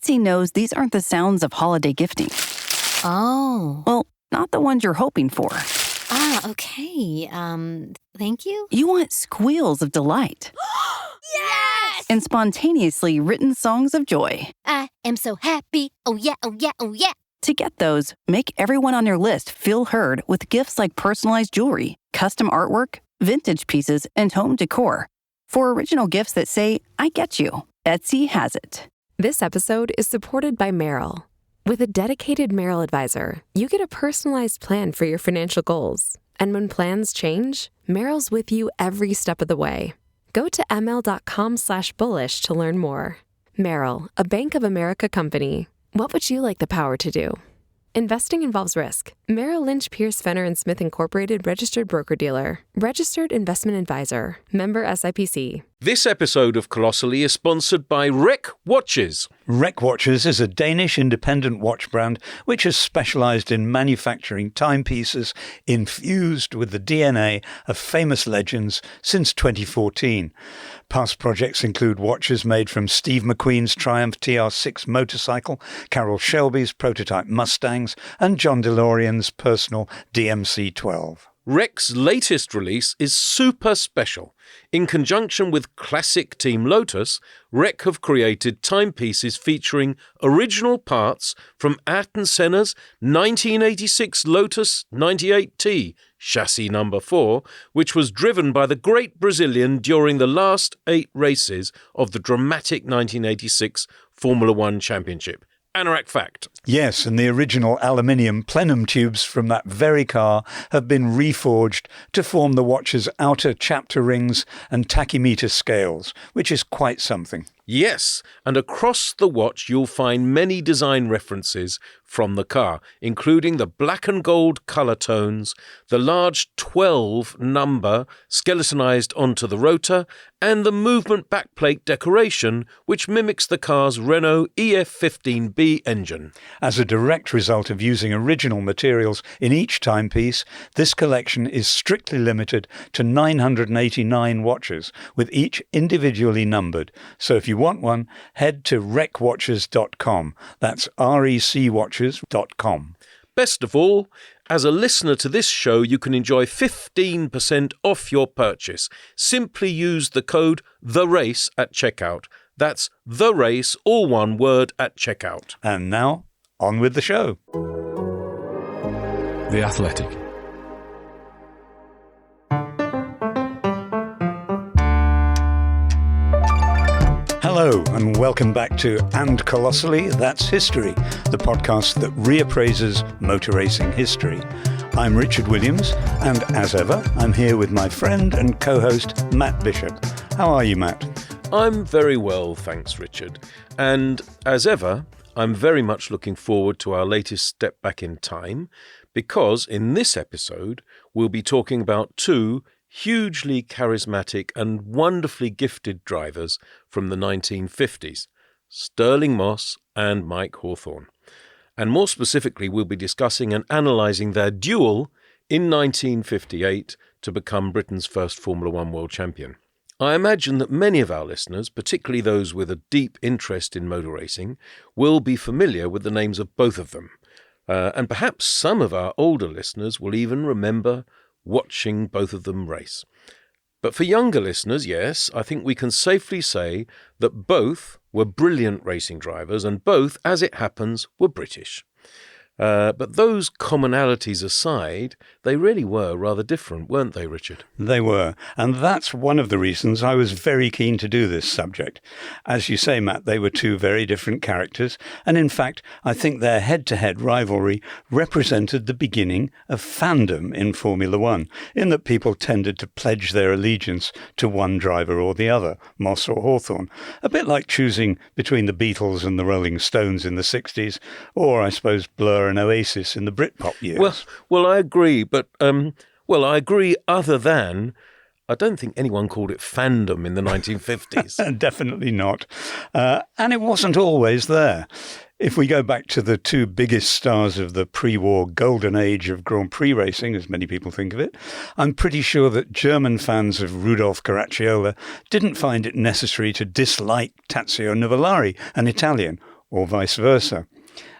Etsy knows these aren't the sounds of holiday gifting. Oh. Well, not the ones you're hoping for. Okay. Thank you? You want squeals of delight. Yes! And spontaneously written songs of joy. I am so happy. Oh yeah, oh yeah, oh yeah. To get those, make everyone on your list feel heard with gifts like personalized jewelry, custom artwork, vintage pieces, and home decor. For original gifts that say, I get you, Etsy has it. This episode is supported by Merrill. With a dedicated Merrill advisor, you get a personalized plan for your financial goals. And when plans change, Merrill's with you every step of the way. Go to ml.com/bullish to learn more. Merrill, a Bank of America company. What would you like the power to do? Investing involves risk. Merrill Lynch, Pierce, Fenner & Smith Incorporated, registered broker-dealer. Registered investment advisor. Member SIPC. This episode of Colossally is sponsored by Rec Watches. Rec Watches is a Danish independent watch brand which has specialised in manufacturing timepieces infused with the DNA of famous legends since 2014. Past projects include watches made from Steve McQueen's Triumph TR6 motorcycle, Carroll Shelby's prototype Mustangs, and John DeLorean's personal DMC-12. Rec's latest release is super special. In conjunction with classic Team Lotus, Rec have created timepieces featuring original parts from Ayrton Senna's 1986 Lotus 98T, chassis number 4, which was driven by the great Brazilian during the last 8 races of the dramatic 1986 Formula One Championship. Anorak fact. Yes, and the original aluminium plenum tubes from that very car have been reforged to form the watch's outer chapter rings and tachymeter scales, which is quite something. Yes, and across the watch you'll find many design references from the car, including the black and gold colour tones, the large 12 number skeletonized onto the rotor, and the movement backplate decoration, which mimics the car's Renault EF15B engine. As a direct result of using original materials in each timepiece, this collection is strictly limited to 989 watches, with each individually numbered. So if you want one, head to recwatches.com. That's recwatches.com. Best of all, as a listener to this show, you can enjoy 15% off your purchase. Simply use the code THERACE at checkout. That's THERACE, all one word, at checkout. And now, on with the show. The Athletic. Hello and welcome back to And Colossally, That's History, the podcast that reappraises motor racing history. I'm Richard Williams, and as ever, I'm here with my friend and co-host Matt Bishop. How are you, Matt? I'm very well, thanks, Richard. And as ever, I'm very much looking forward to our latest step back in time, because in this episode, we'll be talking about two hugely charismatic and wonderfully gifted drivers from the 1950s, Stirling Moss and Mike Hawthorn. And more specifically, we'll be discussing and analysing their duel in 1958 to become Britain's first Formula One world champion. I imagine that many of our listeners, particularly those with a deep interest in motor racing, will be familiar with the names of both of them. And perhaps some of our older listeners will even remember watching both of them race. But for younger listeners, yes, I think we can safely say that both were brilliant racing drivers and both, as it happens, were British. But those commonalities aside, they really were rather different, weren't they, Richard? They were, and that's one of the reasons I was very keen to do this subject. As you say, Matt, they were two very different characters, and in fact, I think their head-to-head rivalry represented the beginning of fandom in Formula One, in that people tended to pledge their allegiance to one driver or the other, Moss or Hawthorn, a bit like choosing between the Beatles and the Rolling Stones in the 60s, or, I suppose, Blur and Oasis in the Britpop years. Well, I agree, but I agree. Other than, I don't think anyone called it fandom in the 1950s. Definitely not, and it wasn't always there. If we go back to the two biggest stars of the pre-war golden age of Grand Prix racing, as many people think of it, I'm pretty sure that German fans of Rudolf Caracciola didn't find it necessary to dislike Tazio Nuvolari, an Italian, or vice versa.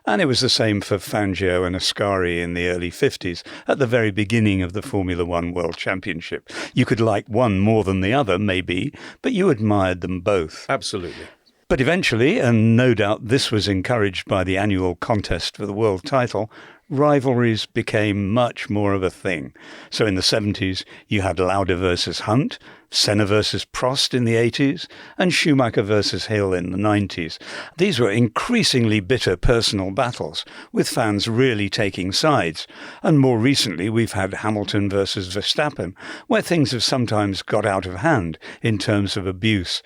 And it was the same for Fangio and Ascari in the early 50s, at the very beginning of the Formula One World Championship. You could like one more than the other, maybe, but you admired them both. Absolutely. But eventually, and no doubt this was encouraged by the annual contest for the world title, rivalries became much more of a thing. So in the 70s, you had Lauda versus Hunt, Senna versus Prost in the 80s, and Schumacher versus Hill in the 90s. These were increasingly bitter personal battles, with fans really taking sides. And more recently, we've had Hamilton versus Verstappen, where things have sometimes got out of hand in terms of abuse,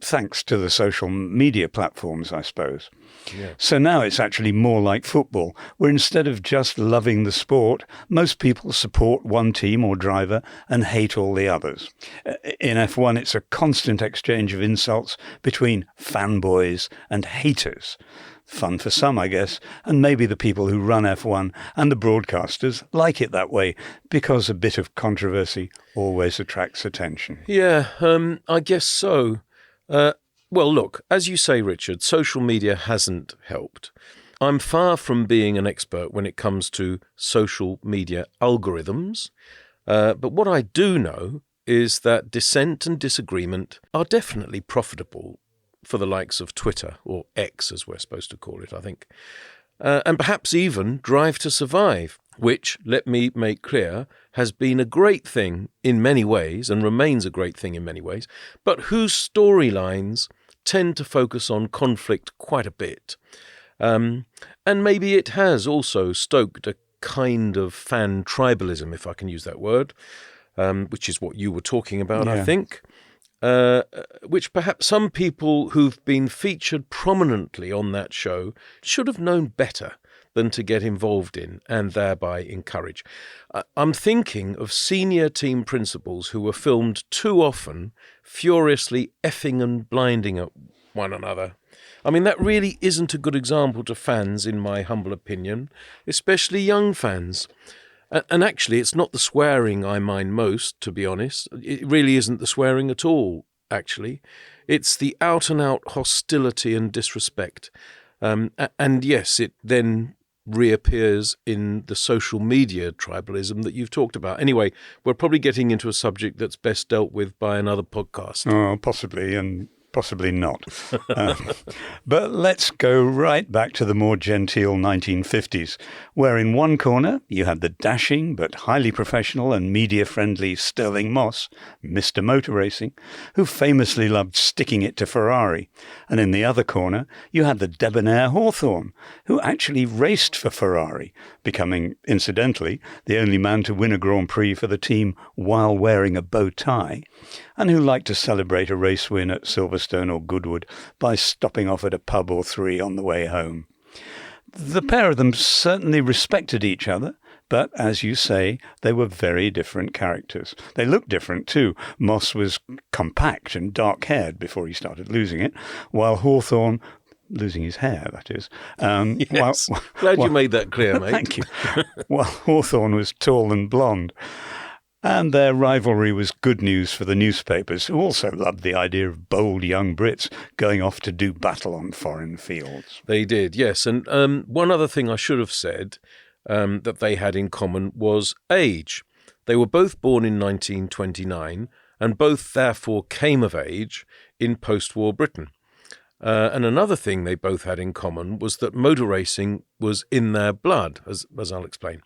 thanks to the social media platforms, I suppose. Yeah. So now it's actually more like football, where instead of just loving the sport, most people support one team or driver and hate all the others. In F1, it's a constant exchange of insults between fanboys and haters. Fun for some, I guess, and maybe the people who run F1 and the broadcasters like it that way, because a bit of controversy always attracts attention. Yeah, I guess so. Well, look, as you say, Richard, social media hasn't helped. I'm far from being an expert when it comes to social media algorithms, but what I do know is that dissent and disagreement are definitely profitable for the likes of Twitter, or X as we're supposed to call it, I think, and perhaps even Drive to Survive, which, let me make clear, has been a great thing in many ways and remains a great thing in many ways, but whose storylines tend to focus on conflict quite a bit. And maybe it has also stoked a kind of fan tribalism, if I can use that word, which is what you were talking about, I think, which perhaps some people who've been featured prominently on that show should have known better than to get involved in and thereby encourage. I'm thinking of senior team principals who were filmed too often furiously effing and blinding at one another. I mean, that really isn't a good example to fans, in my humble opinion, especially young fans. And actually, it's not the swearing I mind most, to be honest. It really isn't the swearing at all, actually. It's the out-and-out hostility and disrespect. And yes, it then reappears in the social media tribalism that you've talked about. Anyway, we're probably getting into a subject that's best dealt with by another podcast. Oh, possibly, and possibly not. But let's go right back to the more genteel 1950s, where in one corner you had the dashing but highly professional and media-friendly Stirling Moss, Mr. Motor Racing, who famously loved sticking it to Ferrari. And in the other corner you had the debonair Hawthorn, who actually raced for Ferrari, becoming, incidentally, the only man to win a Grand Prix for the team while wearing a bow tie, and who liked to celebrate a race win at Silverstone or Goodwood by stopping off at a pub or three on the way home. The pair of them certainly respected each other, but, as you say, they were very different characters. They looked different too. Moss was compact and dark-haired before he started losing it, while Hawthorn, losing his hair, that is. Yes. Glad you made that clear, mate. Thank you. While Hawthorn was tall and blonde. And their rivalry was good news for the newspapers, who also loved the idea of bold young Brits going off to do battle on foreign fields. They did, yes. And one other thing I should have said that they had in common was age. They were both born in 1929 and both therefore came of age in post-war Britain. And another thing they both had in common was that motor racing was in their blood, as I'll explain.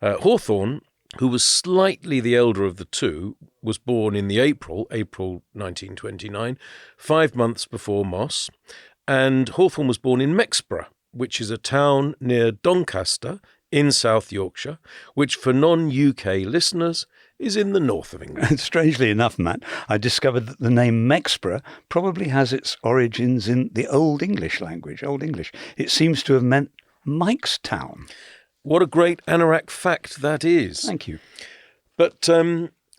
Hawthorn, who was slightly the elder of the two, was born in the April 1929, 5 months before Moss, and Hawthorn was born in Mexborough, which is a town near Doncaster in South Yorkshire, which for non-UK listeners is in the north of England. And strangely enough, Matt, I discovered that the name Mexborough probably has its origins in the Old English language, Old English. It seems to have meant Mike's town. What a great anorak fact that is. Thank you. But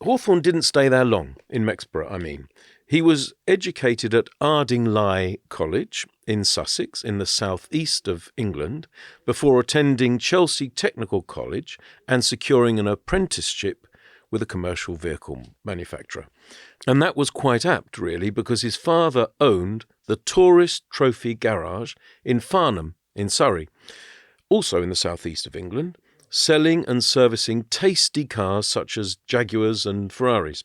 Hawthorn didn't stay there long, in Mexborough, I mean. He was educated at Ardingly College in Sussex, in the southeast of England, before attending Chelsea Technical College and securing an apprenticeship with a commercial vehicle manufacturer. And that was quite apt, really, because his father owned the Tourist Trophy Garage in Farnham in Surrey, also in the southeast of England, selling and servicing tasty cars such as Jaguars and Ferraris.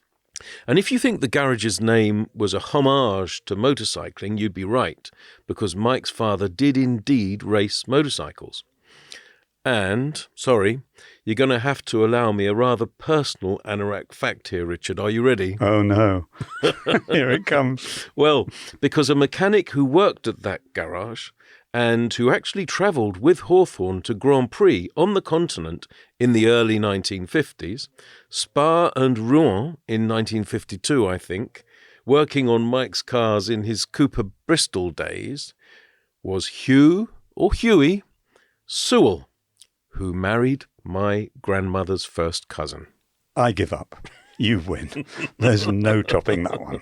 And if you think the garage's name was a homage to motorcycling, you'd be right, because Mike's father did indeed race motorcycles. And, sorry, you're going to have to allow me a rather personal anorak fact here, Richard. Are you ready? Oh, no. Here it comes. Well, because a mechanic who worked at that garage and who actually travelled with Hawthorn to Grand Prix on the continent in the early 1950s, Spa and Rouen in 1952, I think, working on Mike's cars in his Cooper Bristol days, was Huey Sewell, who married my grandmother's first cousin. I give up. You win. There's no topping that one.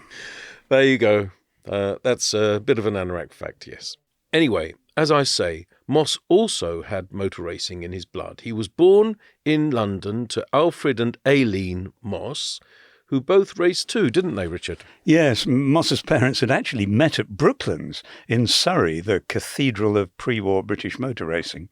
There you go. That's a bit of an anorak fact, yes. Anyway, as I say, Moss also had motor racing in his blood. He was born in London to Alfred and Aileen Moss, who both raced too, didn't they, Richard? Yes, Moss's parents had actually met at Brooklands in Surrey, the cathedral of pre-war British motor racing.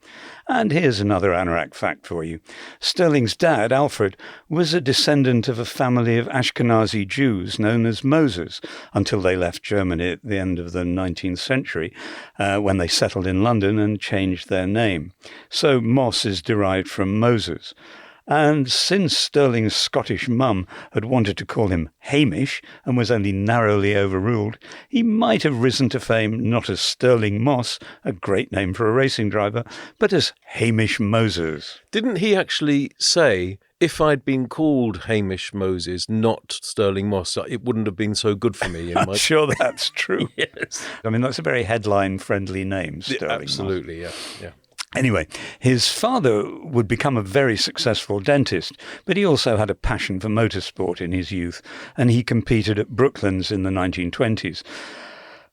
And here's another anorak fact for you. Stirling's dad, Alfred, was a descendant of a family of Ashkenazi Jews known as Moses, until they left Germany at the end of the 19th century, when they settled in London and changed their name. So Moss is derived from Moses. And since Stirling's Scottish mum had wanted to call him Hamish and was only narrowly overruled, he might have risen to fame not as Stirling Moss, a great name for a racing driver, but as Hamish Moses. Didn't he actually say, if I'd been called Hamish Moses, not Stirling Moss, it wouldn't have been so good for me? I'm sure that's true. Yes. I mean, that's a very headline-friendly name, Stirling Absolutely, Moss. Yeah. Anyway, his father would become a very successful dentist, but he also had a passion for motorsport in his youth, and he competed at Brooklands in the 1920s.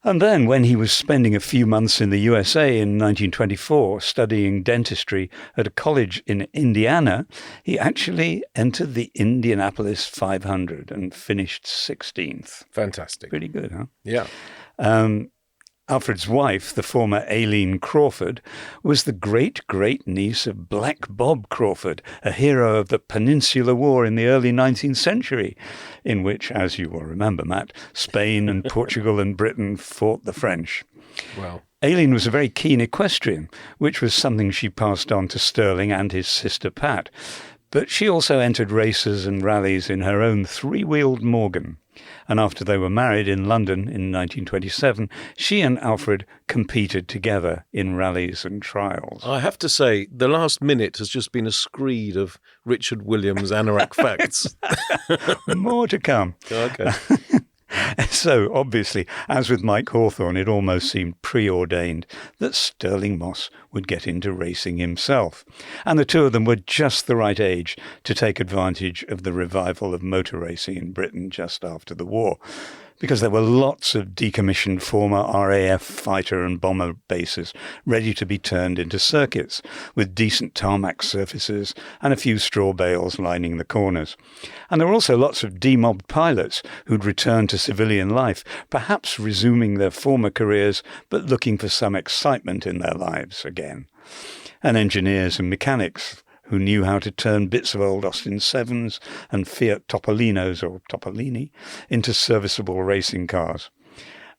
And then, when he was spending a few months in the USA in 1924 studying dentistry at a college in Indiana, he actually entered the Indianapolis 500 and finished 16th. Fantastic. Pretty good, huh? Yeah. Alfred's wife, the former Aileen Crawford, was the great-great-niece of Black Bob Crawford, a hero of the Peninsular War in the early 19th century, in which, as you will remember, Matt, Spain and Portugal and Britain fought the French. Wow. Aileen was a very keen equestrian, which was something she passed on to Stirling and his sister Pat. But she also entered races and rallies in her own three-wheeled Morgan. And after they were married in London in 1927, she and Alfred competed together in rallies and trials. I have to say, the last minute has just been a screed of Richard Williams' anorak facts. More to come. Okay. So, obviously, as with Mike Hawthorn, it almost seemed preordained that Stirling Moss would get into racing himself. And the two of them were just the right age to take advantage of the revival of motor racing in Britain just after the war, because there were lots of decommissioned former RAF fighter and bomber bases ready to be turned into circuits, with decent tarmac surfaces and a few straw bales lining the corners. And there were also lots of demobbed pilots who'd returned to civilian life, perhaps resuming their former careers, but looking for some excitement in their lives again. And engineers and mechanics who knew how to turn bits of old Austin 7s and Fiat Topolinos, or Topolini, into serviceable racing cars.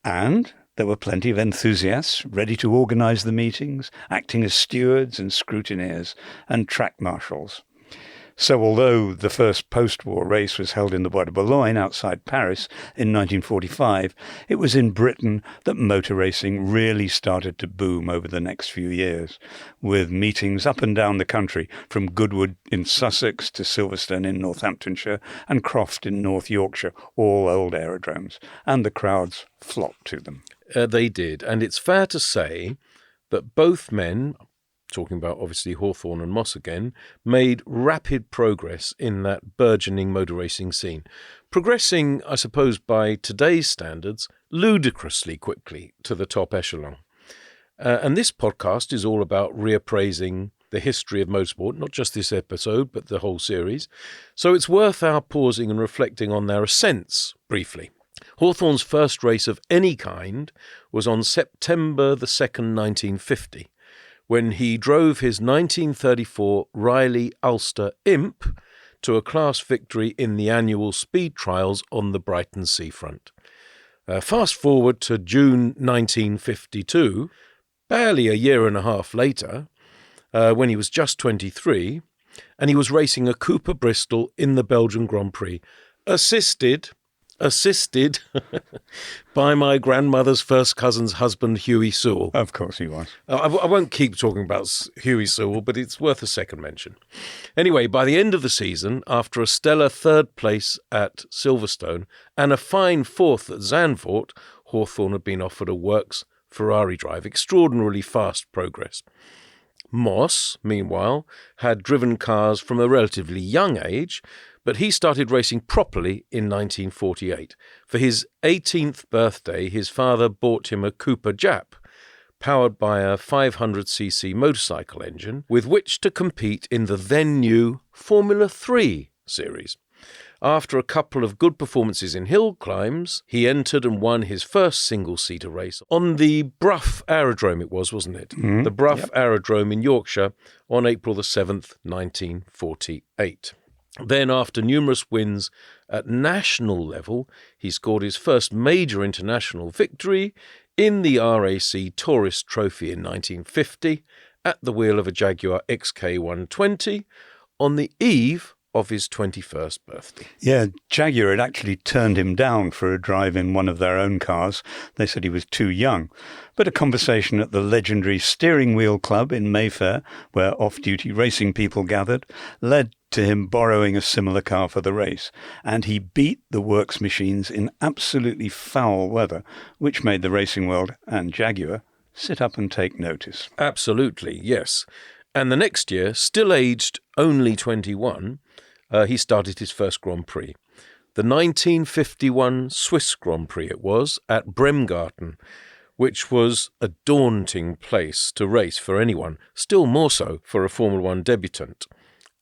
And there were plenty of enthusiasts ready to organise the meetings, acting as stewards and scrutineers and track marshals. So although the first post-war race was held in the Bois de Boulogne outside Paris in 1945, it was in Britain that motor racing really started to boom over the next few years, with meetings up and down the country, from Goodwood in Sussex to Silverstone in Northamptonshire and Croft in North Yorkshire, all old aerodromes, and the crowds flocked to them. They did, and it's fair to say that both men, talking about obviously Hawthorn and Moss again, made rapid progress in that burgeoning motor racing scene. Progressing, I suppose, by today's standards, ludicrously quickly to the top echelon. And this podcast is all about reappraising the history of motorsport, not just this episode, but the whole series. So it's worth our pausing and reflecting on their ascents briefly. Hawthorn's first race of any kind was on September the 2nd, 1950, when he drove his 1934 Riley Ulster Imp to a class victory in the annual speed trials on the Brighton seafront. Fast forward to June 1952, barely a year and a half later, when he was just 23, and he was racing a Cooper Bristol in the Belgian Grand Prix, assisted by my grandmother's first cousin's husband, Hughie Sewell. Of course he was. I won't keep talking about Hughie Sewell, but it's worth a second mention. Anyway, by the end of the season, after a stellar third place at Silverstone and a fine fourth at Zandvoort, Hawthorn had been offered a works Ferrari drive. Extraordinarily fast progress. Moss, meanwhile, had driven cars from a relatively young age, but he started racing properly in 1948. For his 18th birthday, his father bought him a Cooper Jap, powered by a 500cc motorcycle engine, with which to compete in the then-new Formula 3 series. After a couple of good performances in hill climbs, he entered and won his first single-seater race on the Brough Aerodrome, it was, wasn't it? Mm-hmm. The Brough Aerodrome in Yorkshire on April the 7th, 1948. Then, after numerous wins at national level, he scored his first major international victory in the RAC Tourist Trophy in 1950 at the wheel of a Jaguar XK120 on the eve of his 21st birthday. Yeah, Jaguar had actually turned him down for a drive in one of their own cars. They said he was too young. But a conversation at the legendary Steering Wheel Club in Mayfair, where off-duty racing people gathered, led to him borrowing a similar car for the race. And he beat the works machines in absolutely foul weather, which made the racing world and Jaguar sit up and take notice. Absolutely, yes. And the next year, still aged only 21, he started his first Grand Prix. The 1951 Swiss Grand Prix it was, at Bremgarten, which was a daunting place to race for anyone, still more so for a Formula One debutant.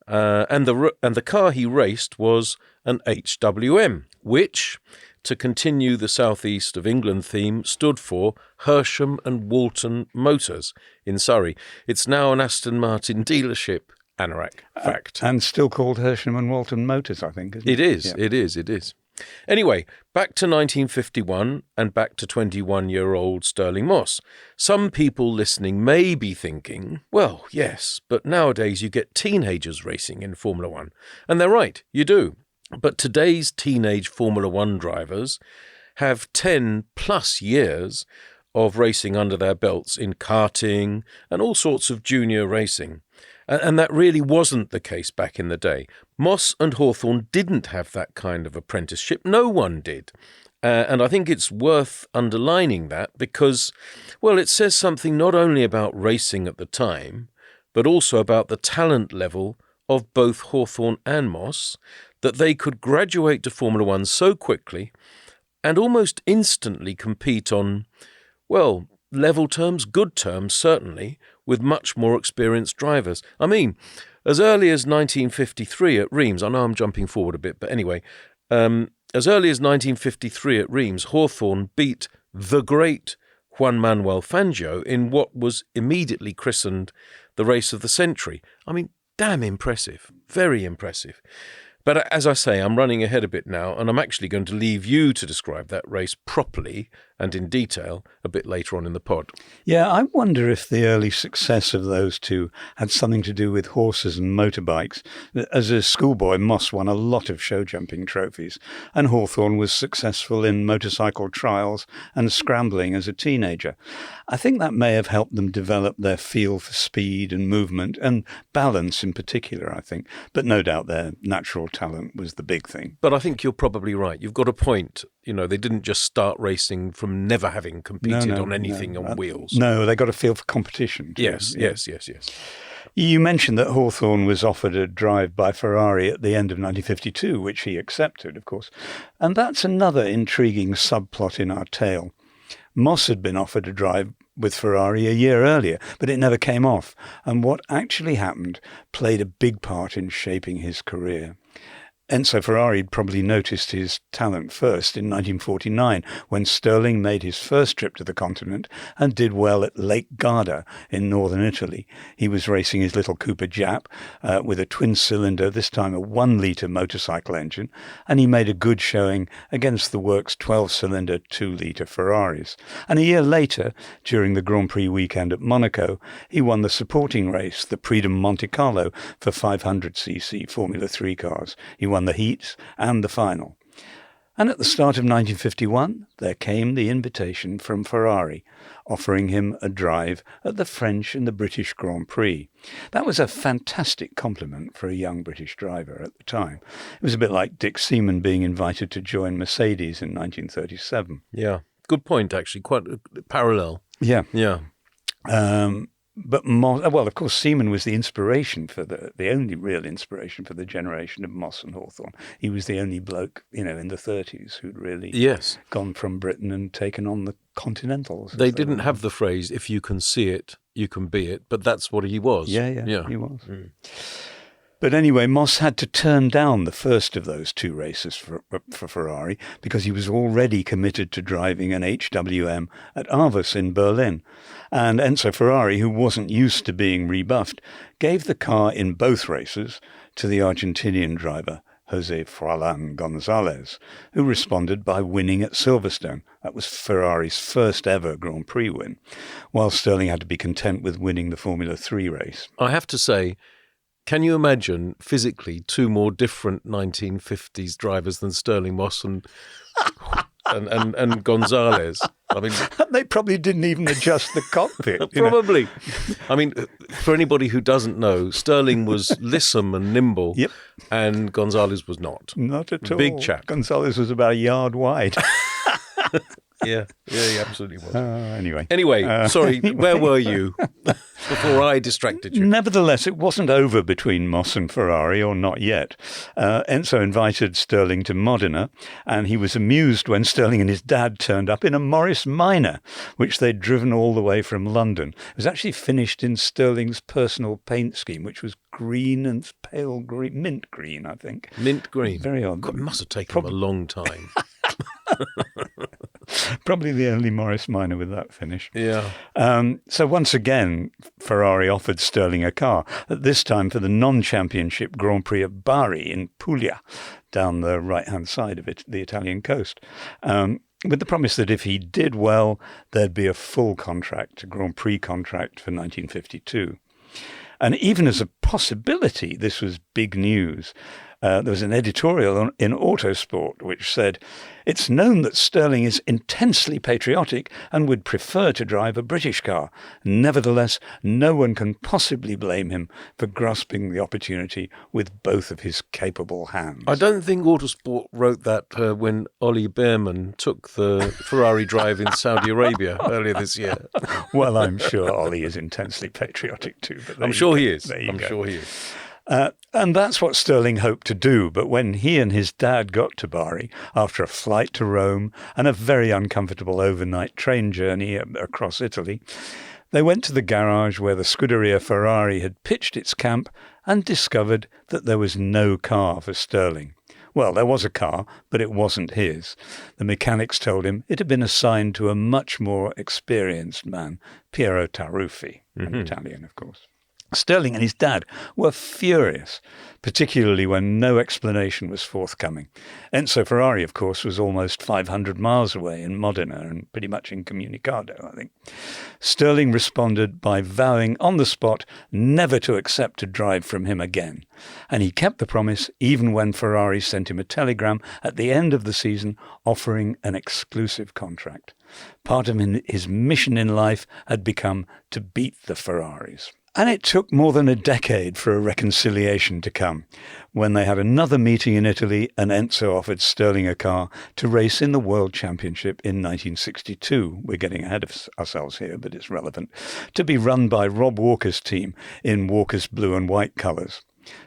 And the car he raced was an HWM, which, to continue the southeast of England theme, stood for Hersham and Walton Motors in Surrey. It's now an Aston Martin dealership. Anorak fact. And still called Hersham and Walton Motors, I think, isn't it? It is. Anyway, back to 1951 and back to 21-year-old Stirling Moss. Some people listening may be thinking, well, yes, but nowadays you get teenagers racing in Formula One. And they're right, you do. But today's teenage Formula One drivers have 10 plus years of racing under their belts in karting and all sorts of junior racing. And that really wasn't the case back in the day. Moss and Hawthorn didn't have that kind of apprenticeship. No one did. And I think it's worth underlining that because, well, it says something not only about racing at the time, but also about the talent level of both Hawthorn and Moss, that they could graduate to Formula One so quickly and almost instantly compete on, well, level terms, good terms, certainly, with much more experienced drivers. I mean, as early as 1953 at Reims, I know I'm jumping forward a bit, but anyway, as early as 1953 at Reims, Hawthorn beat the great Juan Manuel Fangio in what was immediately christened the race of the century. I mean, damn impressive, very impressive. But as I say, I'm running ahead a bit now, and I'm actually going to leave you to describe that race properly and in detail a bit later on in the pod. Yeah, I wonder if the early success of those two had something to do with horses and motorbikes. As a schoolboy, Moss won a lot of show jumping trophies, and Hawthorn was successful in motorcycle trials and scrambling as a teenager. I think that may have helped them develop their feel for speed and movement, and balance in particular, I think. But no doubt their natural talent was the big thing. But I think you're probably right. You've got a point. You know, they didn't just start racing from never having competed on anything on wheels. No, they got a feel for competition too. Yes. You mentioned that Hawthorn was offered a drive by Ferrari at the end of 1952, which he accepted, of course. And that's another intriguing subplot in our tale. Moss had been offered a drive with Ferrari a year earlier, but it never came off. And what actually happened played a big part in shaping his career. Enzo Ferrari probably noticed his talent first in 1949 when Stirling made his first trip to the continent and did well at Lake Garda in northern Italy. He was racing his little Cooper Jap with a twin-cylinder, this time a 1-litre motorcycle engine, and he made a good showing against the works 12-cylinder 2-litre Ferraris. And a year later, during the Grand Prix weekend at Monaco, he won the supporting race, the Prix de Monte Carlo, for 500cc Formula 3 cars. He won the heats and the final. And at the start of 1951, there came the invitation from Ferrari, offering him a drive at the French and the British Grand Prix. That was a fantastic compliment for a young British driver at the time. It was a bit like Dick Seaman being invited to join Mercedes in 1937. Yeah, good point, actually. Quite parallel. Yeah. Yeah. But of course, Seaman was the inspiration for the only real inspiration for the generation of Moss and Hawthorn. He was the only bloke, in the 30s who'd really gone from Britain and taken on the Continentals. They didn't have the phrase, if you can see it, you can be it, but that's what he was. Yeah, he was. Mm. But anyway, Moss had to turn down the first of those two races for Ferrari because he was already committed to driving an HWM at Avus in Berlin. And Enzo Ferrari, who wasn't used to being rebuffed, gave the car in both races to the Argentinian driver, Jose Froilán González, who responded by winning at Silverstone. That was Ferrari's first ever Grand Prix win, while Stirling had to be content with winning the Formula 3 race. I have to say, can you imagine physically two more different 1950s drivers than Stirling Moss and Gonzalez? I mean, they probably didn't even adjust the cockpit. Probably. I mean, for anybody who doesn't know, Stirling was lissom and nimble, and Gonzalez was not. Not at all. Big chap. Gonzalez was about a yard wide. Yeah, he absolutely was. Anyway, sorry, where were you before I distracted you? Nevertheless, it wasn't over between Moss and Ferrari, or not yet. Enzo invited Stirling to Modena, and he was amused when Stirling and his dad turned up in a Morris Minor, which they'd driven all the way from London. It was actually finished in Stirling's personal paint scheme, which was green and pale green, mint green, I think. Mint green. Very odd. God, it must have taken him a long time. Probably the only Morris Minor with that finish. Yeah. So once again, Ferrari offered Stirling a car, at this time for the non-championship Grand Prix of Bari in Puglia, down the right-hand side of it, the Italian coast, with the promise that if he did well, there'd be a full contract, a Grand Prix contract for 1952. And even as a possibility, this was big news. There was an editorial in Autosport which said, "It's known that Stirling is intensely patriotic and would prefer to drive a British car. Nevertheless, no one can possibly blame him for grasping the opportunity with both of his capable hands." I don't think Autosport wrote that when Ollie Behrman took the Ferrari drive in Saudi Arabia earlier this year. Well, I'm sure Ollie is intensely patriotic too. But I'm sure he is. And that's what Stirling hoped to do, but when he and his dad got to Bari, after a flight to Rome and a very uncomfortable overnight train journey across Italy, they went to the garage where the Scuderia Ferrari had pitched its camp and discovered that there was no car for Stirling. Well, there was a car, but it wasn't his. The mechanics told him it had been assigned to a much more experienced man, Piero Taruffi, an Italian, of course. Stirling and his dad were furious, particularly when no explanation was forthcoming. Enzo Ferrari, of course, was almost 500 miles away in Modena and pretty much incommunicado, I think. Stirling responded by vowing on the spot never to accept a drive from him again. And he kept the promise even when Ferrari sent him a telegram at the end of the season offering an exclusive contract. Part of his mission in life had become to beat the Ferraris. And it took more than a decade for a reconciliation to come, when they had another meeting in Italy and Enzo offered Stirling a car to race in the World Championship in 1962. We're getting ahead of ourselves here, but it's relevant. To be run by Rob Walker's team in Walker's blue and white colours.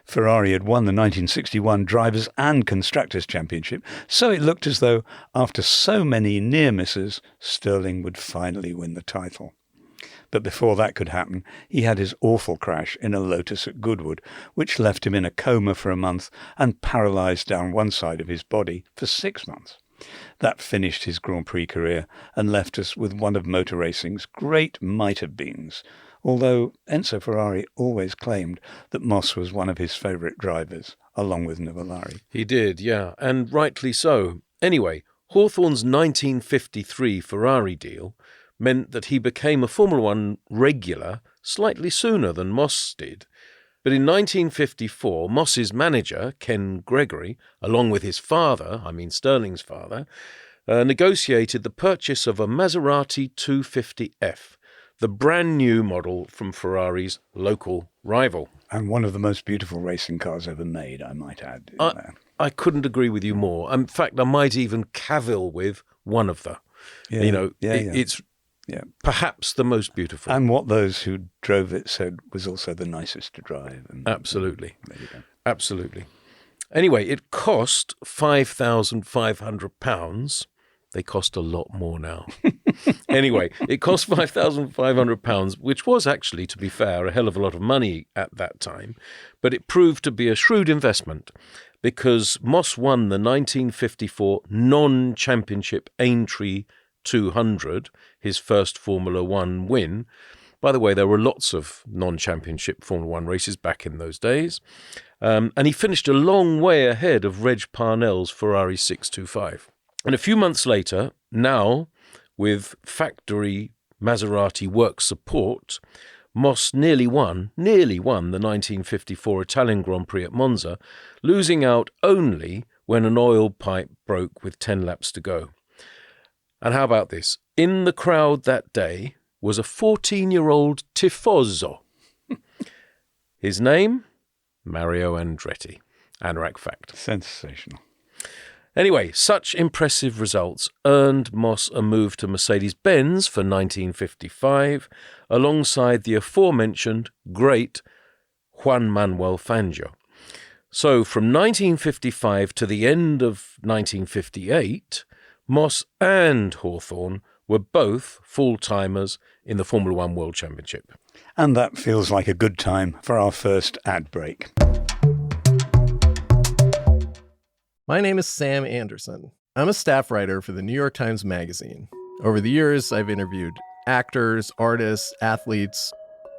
Ferrari had won the 1961 Drivers' and Constructors' Championship, so it looked as though, after so many near misses, Stirling would finally win the title. But before that could happen, he had his awful crash in a Lotus at Goodwood, which left him in a coma for a month and paralysed down one side of his body for 6 months. That finished his Grand Prix career and left us with one of motor racing's great might-have-beens, although Enzo Ferrari always claimed that Moss was one of his favourite drivers, along with Nuvolari. He did, yeah, and rightly so. Anyway, Hawthorn's 1953 Ferrari deal meant that he became a Formula One regular slightly sooner than Moss did. But in 1954, Moss's manager, Ken Gregory, along with his father, Stirling's father, negotiated the purchase of a Maserati 250F, the brand new model from Ferrari's local rival. And one of the most beautiful racing cars ever made, I might add. I couldn't agree with you more. In fact, I might even cavil with one of the. It's perhaps the most beautiful. And what those who drove it said was also the nicest to drive. Absolutely. There you go. Absolutely. Anyway, it cost £5,500. They cost a lot more now. Anyway, it cost £5,500, which was actually, to be fair, a hell of a lot of money at that time. But it proved to be a shrewd investment because Moss won the 1954 non-championship Aintree 200, his first Formula One win. By the way, there were lots of non-championship Formula One races back in those days. And he finished a long way ahead of Reg Parnell's Ferrari 625. And a few months later, now with factory Maserati work support, Moss nearly won the 1954 Italian Grand Prix at Monza, losing out only when an oil pipe broke with 10 laps to go. And how about this? In the crowd that day was a 14-year-old tifoso. His name? Mario Andretti. Anorak fact. Sensational. Anyway, such impressive results earned Moss a move to Mercedes-Benz for 1955, alongside the aforementioned great Juan Manuel Fangio. So from 1955 to the end of 1958, Moss and Hawthorn were both full-timers in the Formula One World Championship. And that feels like a good time for our first ad break. My name is Sam Anderson. I'm a staff writer for the New York Times Magazine. Over the years, I've interviewed actors, artists, athletes.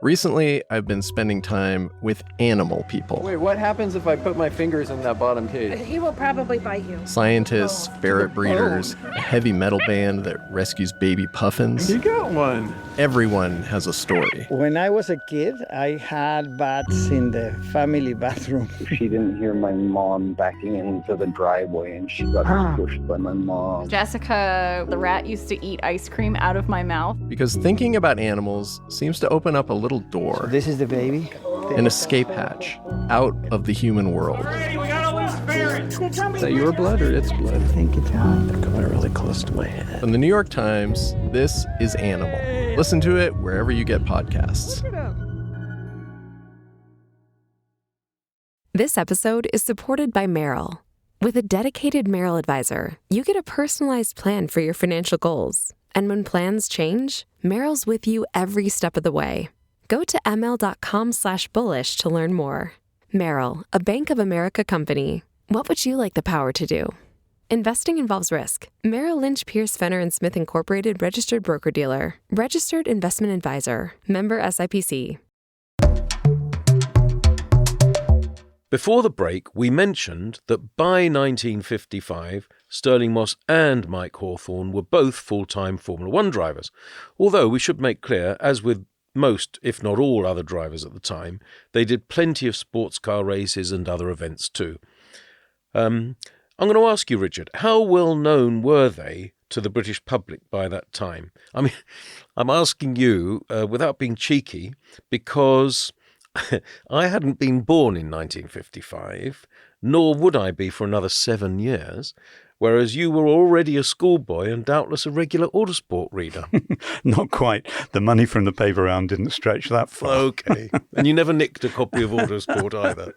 Recently, I've been spending time with animal people. Wait, what happens if I put my fingers in that bottom cage? He will probably bite you. Scientists, ferret breeders, a heavy metal band that rescues baby puffins. You got one. Everyone has a story. When I was a kid, I had bats in the family bathroom. She didn't hear my mom backing into the driveway and she got pushed by my mom. Jessica, the rat, used to eat ice cream out of my mouth. Because thinking about animals seems to open up a little door. So this is the baby? An escape hatch out of the human world. Hey, we got all these ferrets. Is that your blood or its blood? I think it's mine. They're coming really close to my head. From the New York Times, this is Animal. Listen to it wherever you get podcasts. This episode is supported by Merrill. With a dedicated Merrill advisor, you get a personalized plan for your financial goals. And when plans change, Merrill's with you every step of the way. Go to ml.com/bullish to learn more. Merrill, a Bank of America company. What would you like the power to do? Investing involves risk. Merrill Lynch, Pierce, Fenner & Smith Incorporated, registered broker-dealer. Registered investment advisor. Member SIPC. Before the break, we mentioned that by 1955, Stirling Moss and Mike Hawthorn were both full-time Formula One drivers. Although we should make clear, as with most, if not all, other drivers at the time, they did plenty of sports car races and other events too. I'm going to ask you, Richard, how well known were they to the British public by that time? I mean, I'm asking you without being cheeky because I hadn't been born in 1955, nor would I be for another 7 years, whereas you were already a schoolboy and doubtless a regular Autosport reader. Not quite. The money from the paper round didn't stretch that far. Okay. And you never nicked a copy of Autosport either.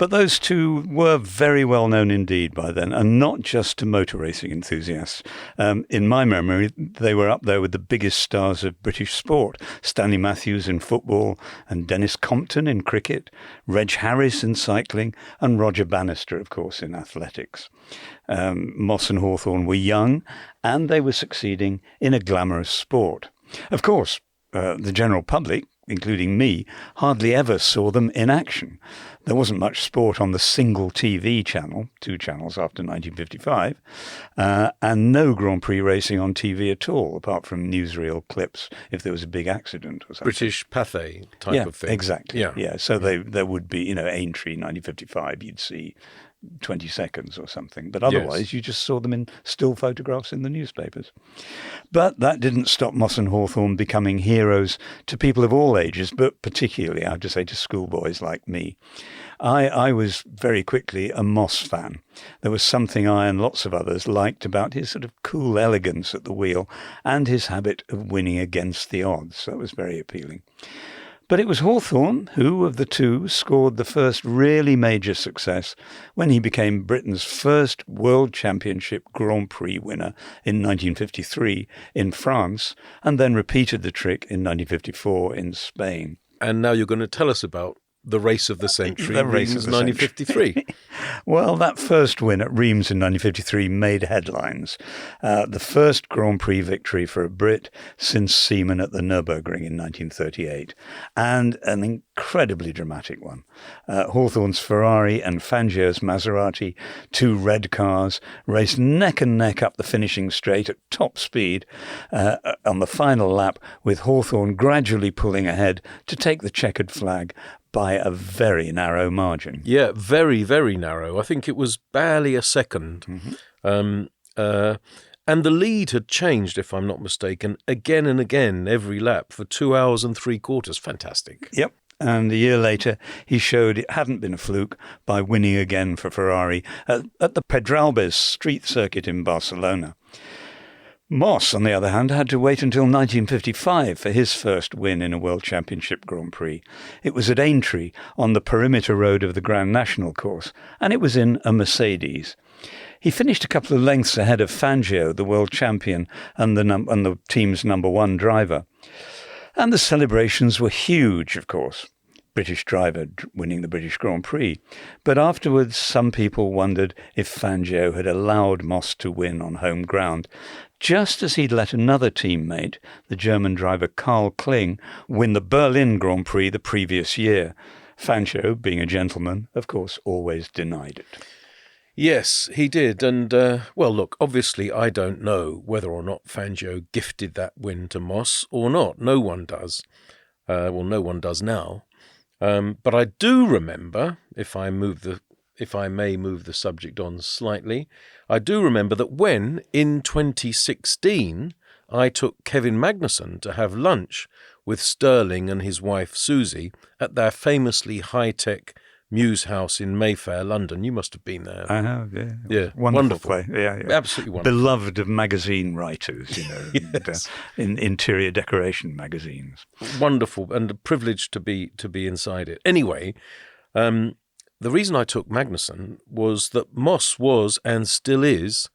But those two were very well known indeed by then, and not just to motor racing enthusiasts. In my memory, they were up there with the biggest stars of British sport. Stanley Matthews in football, and Dennis Compton in cricket, Reg Harris in cycling, and Roger Bannister, of course, in athletics. Moss and Hawthorn were young, and they were succeeding in a glamorous sport. Of course, the general public, including me, hardly ever saw them in action. There wasn't much sport on the single TV channel, 2 channels after 1955, and no Grand Prix racing on TV at all, apart from newsreel clips if there was a big accident or something. British Pathé type of thing. Exactly. Yeah. So there would be, Aintree 1955, you'd see 20 seconds or something. But otherwise, you just saw them in still photographs in the newspapers. But that didn't stop Moss and Hawthorn becoming heroes to people of all ages, but particularly, I have to say, to schoolboys like me. I was very quickly a Moss fan. There was something I and lots of others liked about his sort of cool elegance at the wheel and his habit of winning against the odds. That was very appealing. But it was Hawthorn who, of the two, scored the first really major success when he became Britain's first World Championship Grand Prix winner in 1953 in France, and then repeated the trick in 1954 in Spain. And now you're going to tell us about the race of the century, Reims 1953. Well, that first win at Reims in 1953 made headlines. The first Grand Prix victory for a Brit since Seaman at the Nürburgring in 1938, and an incredibly dramatic one. Hawthorn's Ferrari and Fangio's Maserati, 2 red cars, raced neck and neck up the finishing straight at top speed on the final lap, with Hawthorn gradually pulling ahead to take the checkered flag by a very narrow margin. Yeah, very, very narrow. I think it was barely a second. Mm-hmm. And the lead had changed, if I'm not mistaken, again and again every lap for 2 hours and 3/4. Fantastic. Yep. And a year later, he showed it hadn't been a fluke by winning again for Ferrari at the Pedralbes street circuit in Barcelona. Moss, on the other hand, had to wait until 1955 for his first win in a World Championship Grand Prix. It was at Aintree, on the perimeter road of the Grand National course, and it was in a Mercedes. He finished a couple of lengths ahead of Fangio, the world champion, and the team's number 1 driver. And the celebrations were huge, of course. British driver winning the British Grand Prix. But afterwards, some people wondered if Fangio had allowed Moss to win on home ground, just as he'd let another teammate, the German driver Karl Kling, win the Berlin Grand Prix the previous year. Fangio, being a gentleman, of course, always denied it. Yes, he did. And, well, look, obviously I don't know whether or not Fangio gifted that win to Moss or not. No one does. No one does now. But I do remember, if I may move the subject on slightly, I do remember that when, in 2016, I took Kevin Magnussen to have lunch with Stirling and his wife Susie at their famously high-tech Muse House in Mayfair, London. You must have been there. I have, yeah. Yeah, wonderful place. Yeah. Absolutely wonderful. Beloved of magazine writers, Yes. in interior decoration magazines. Wonderful, and a privilege to be inside it. Anyway, the reason I took Magnussen was that Moss was and still is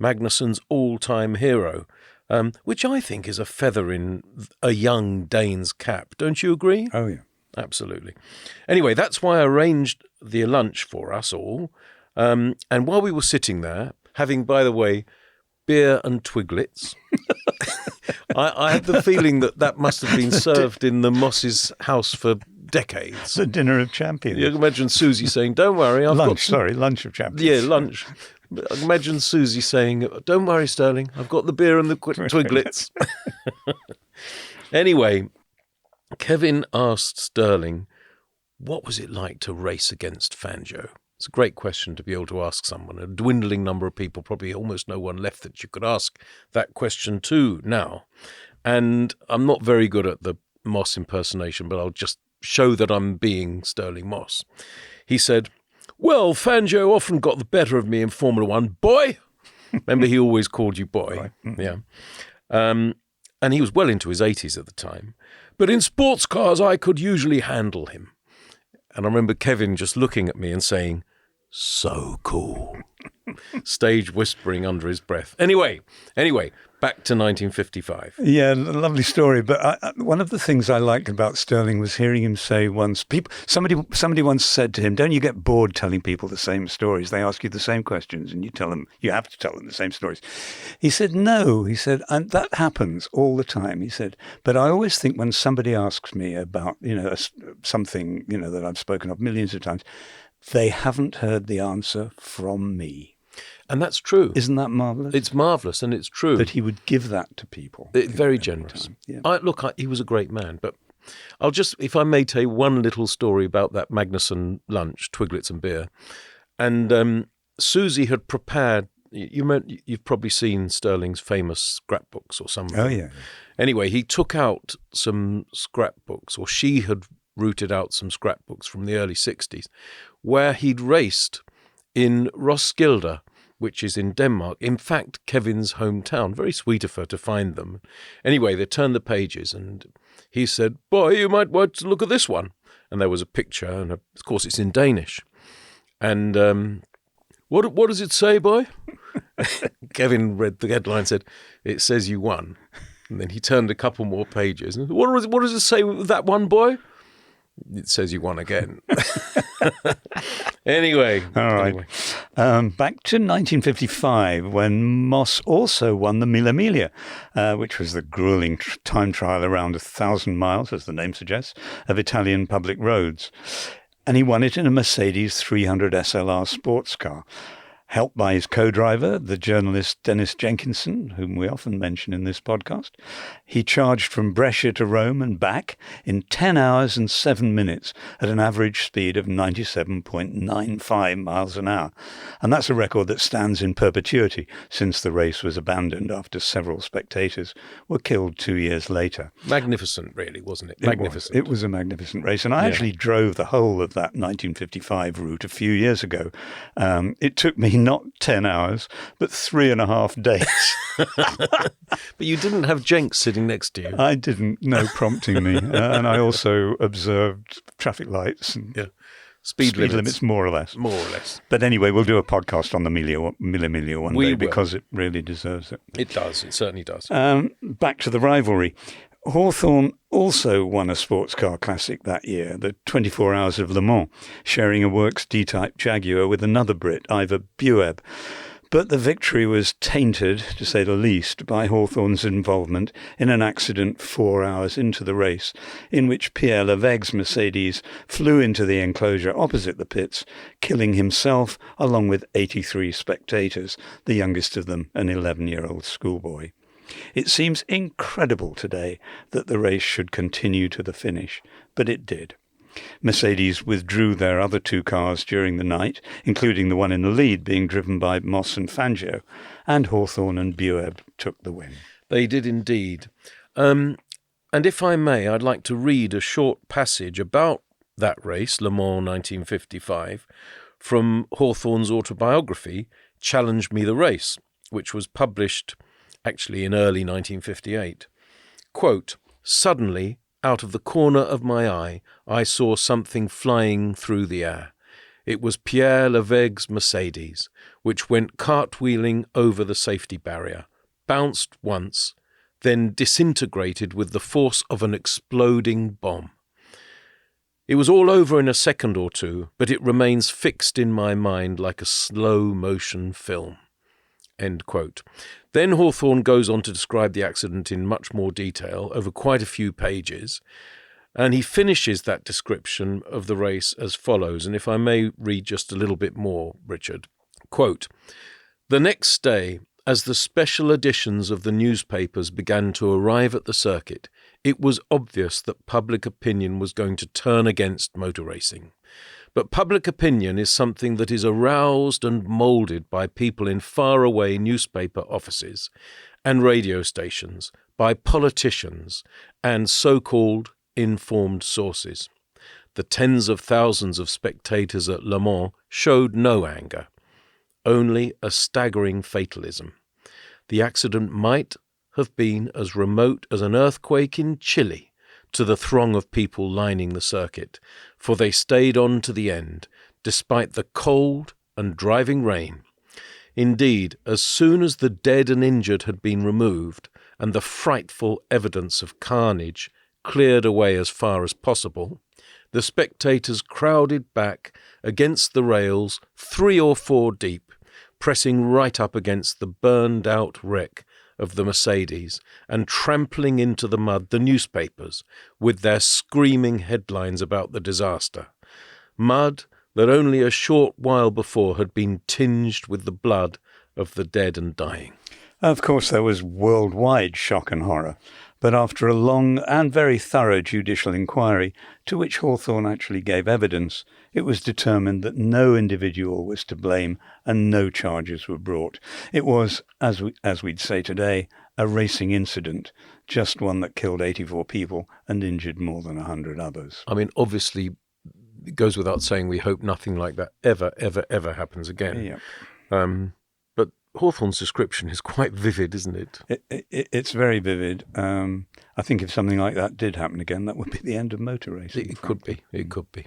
Magnussen's all-time hero, which I think is a feather in a young Dane's cap. Don't you agree? Oh, yeah. Absolutely. Anyway, that's why I arranged the lunch for us all. And while we were sitting there, having, by the way, beer and twiglets, I had the feeling that must have been served in the Moss's house for decades. The dinner of champions. You can imagine Susie saying, "Don't worry, lunch of champions." Yeah, lunch. Imagine Susie saying, "Don't worry, Stirling, I've got the beer and the twiglets." Anyway, Kevin asked Stirling, what was it like to race against Fangio? It's a great question to be able to ask someone. A dwindling number of people, probably almost no one left that you could ask that question to now. And I'm not very good at the Moss impersonation, but I'll just show that I'm being Stirling Moss. He said, "Well, Fangio often got the better of me in Formula One, boy." Remember, he always called you boy. Right. Mm-hmm. Yeah. And he was well into his 80s at the time. "But in sports cars, I could usually handle him." And I remember Kevin just looking at me and saying, "So cool." Stage whispering under his breath. Anyway, back to 1955. Yeah, lovely story. But one of the things I liked about Stirling was hearing him say once, somebody once said to him, "Don't you get bored telling people the same stories? They ask you the same questions and you have to tell them the same stories." He said, "No," he said, "and that happens all the time." He said, "But I always think when somebody asks me about, something, that I've spoken of millions of times, they haven't heard the answer from me." And that's true. Isn't that marvellous? It's marvellous, and it's true. That he would give that to people. Very generous. Yeah. He was a great man. But I'll just, if I may, tell you one little story about that Magnuson lunch, Twiglets and beer. And Susie had prepared, you've probably seen Stirling's famous scrapbooks or something. Oh, yeah. Anyway, he took out some scrapbooks, or she had rooted out some scrapbooks from the early 60s, where he'd raced in Roskilde, which is in Denmark. In fact, Kevin's hometown. Very sweet of her to find them. Anyway, they turned the pages and he said, "Boy, you might want to look at this one." And there was a picture, and of course it's in Danish. And what does it say, boy? Kevin read the headline and said, "It says you won." And then he turned a couple more pages. And what does it say with that one, boy? It says you won again. Anyway. All right. Back to 1955, when Moss also won the Mille Miglia, which was the grueling time trial around 1,000 miles, as the name suggests, of Italian public roads. And he won it in a Mercedes 300 SLR sports car. Helped by his co-driver, the journalist Dennis Jenkinson, whom we often mention in this podcast. He charged from Brescia to Rome and back in 10 hours and 7 minutes at an average speed of 97.95 miles an hour. And that's a record that stands in perpetuity since the race was abandoned after several spectators were killed 2 years later. Magnificent, really, wasn't it? Magnificent. It was a magnificent race. And I actually drove the whole of that 1955 route a few years ago. It took me not 10 hours, but 3.5 days. But you didn't have Jenks sitting next to you. I didn't, no prompting me. And I also observed traffic lights and speed limits, more or less. More or less. But anyway, we'll do a podcast on the Mille Miglia one day because it really deserves it. It does. It certainly does. Back to the rivalry. Hawthorn also won a sports car classic that year, the 24 Hours of Le Mans, sharing a Works D-Type Jaguar with another Brit, Ivor Bueb. But the victory was tainted, to say the least, by Hawthorn's involvement in an accident 4 hours into the race, in which Pierre Leveg's Mercedes flew into the enclosure opposite the pits, killing himself along with 83 spectators, the youngest of them an 11-year-old schoolboy. It seems incredible today that the race should continue to the finish, but it did. Mercedes withdrew their other two cars during the night, including the one in the lead being driven by Moss and Fangio, and Hawthorn and Bueb took the win. They did indeed. And if I may, I'd like to read a short passage about that race, Le Mans 1955, from Hawthorn's autobiography, Challenge Me the Race, which was published actually in early 1958. Quote, "Suddenly, out of the corner of my eye, I saw something flying through the air. It was Pierre Leveg's Mercedes, which went cartwheeling over the safety barrier, bounced once, then disintegrated with the force of an exploding bomb. It was all over in a second or two, but it remains fixed in my mind like a slow-motion film." End quote. Then Hawthorn goes on to describe the accident in much more detail over quite a few pages, and he finishes that description of the race as follows, and if I may read just a little bit more, Richard. Quote, "The next day, as the special editions of the newspapers began to arrive at the circuit, it was obvious that public opinion was going to turn against motor racing. But public opinion is something that is aroused and moulded by people in faraway newspaper offices and radio stations, by politicians and so-called informed sources. The tens of thousands of spectators at Le Mans showed no anger, only a staggering fatalism. The accident might have been as remote as an earthquake in Chile to the throng of people lining the circuit, for they stayed on to the end, despite the cold and driving rain. Indeed, as soon as the dead and injured had been removed, and the frightful evidence of carnage cleared away as far as possible, the spectators crowded back against the rails 3 or 4 deep, pressing right up against the burned-out wreck of the Mercedes and trampling into the mud the newspapers with their screaming headlines about the disaster. Mud that only a short while before had been tinged with the blood of the dead and dying. Of course, there was worldwide shock and horror, but after a long and very thorough judicial inquiry, to which Hawthorn actually gave evidence, it was determined that no individual was to blame and no charges were brought. It was, as we'd say today, a racing incident, just one that killed 84 people and injured more than 100 others. I mean, obviously, it goes without saying we hope nothing like that ever happens again. Yeah. But Hawthorne's description is quite vivid, isn't it? It's very vivid. I think if something like that did happen again, that would be the end of motor racing. It could be. It could be.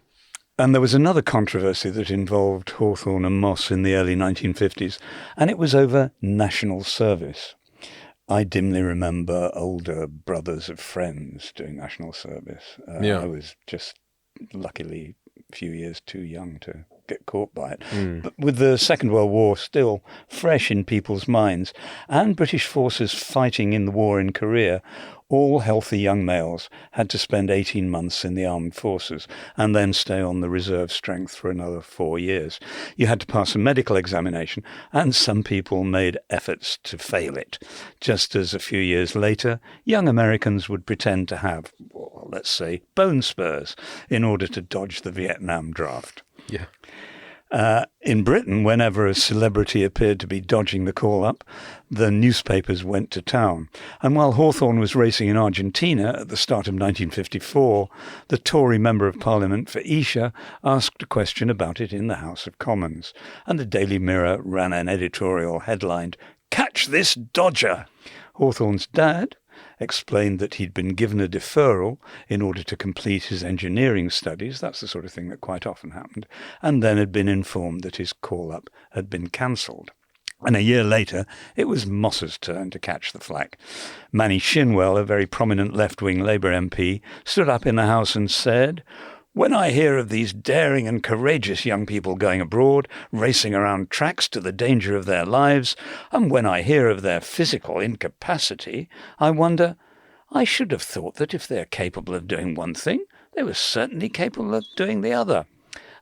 And there was another controversy that involved Hawthorn and Moss in the early 1950s, and it was over national service. I dimly remember older brothers of friends doing national service. I was just luckily a few years too young to get caught by it. But with the Second World War still fresh in people's minds and British forces fighting in the war in Korea, all healthy young males had to spend 18 months in the armed forces and then stay on the reserve strength for another 4 years. You had to pass a medical examination, and some people made efforts to fail it, just as a few years later, young Americans would pretend to have, well, let's say, bone spurs in order to dodge the Vietnam draft. Yeah. In Britain, whenever a celebrity appeared to be dodging the call-up, the newspapers went to town. And while Hawthorn was racing in Argentina at the start of 1954, the Tory Member of Parliament for Esher asked a question about it in the House of Commons. And the Daily Mirror ran an editorial headlined, "Catch this dodger!" Hawthorn's dad explained that he'd been given a deferral in order to complete his engineering studies, that's the sort of thing that quite often happened, and then had been informed that his call-up had been cancelled. And a year later, it was Moss's turn to catch the flak. Manny Shinwell, a very prominent left-wing Labour MP, stood up in the House and said, "When I hear of these daring and courageous young people going abroad, racing around tracks to the danger of their lives, and when I hear of their physical incapacity, I wonder, I should have thought that if they're capable of doing one thing, they were certainly capable of doing the other."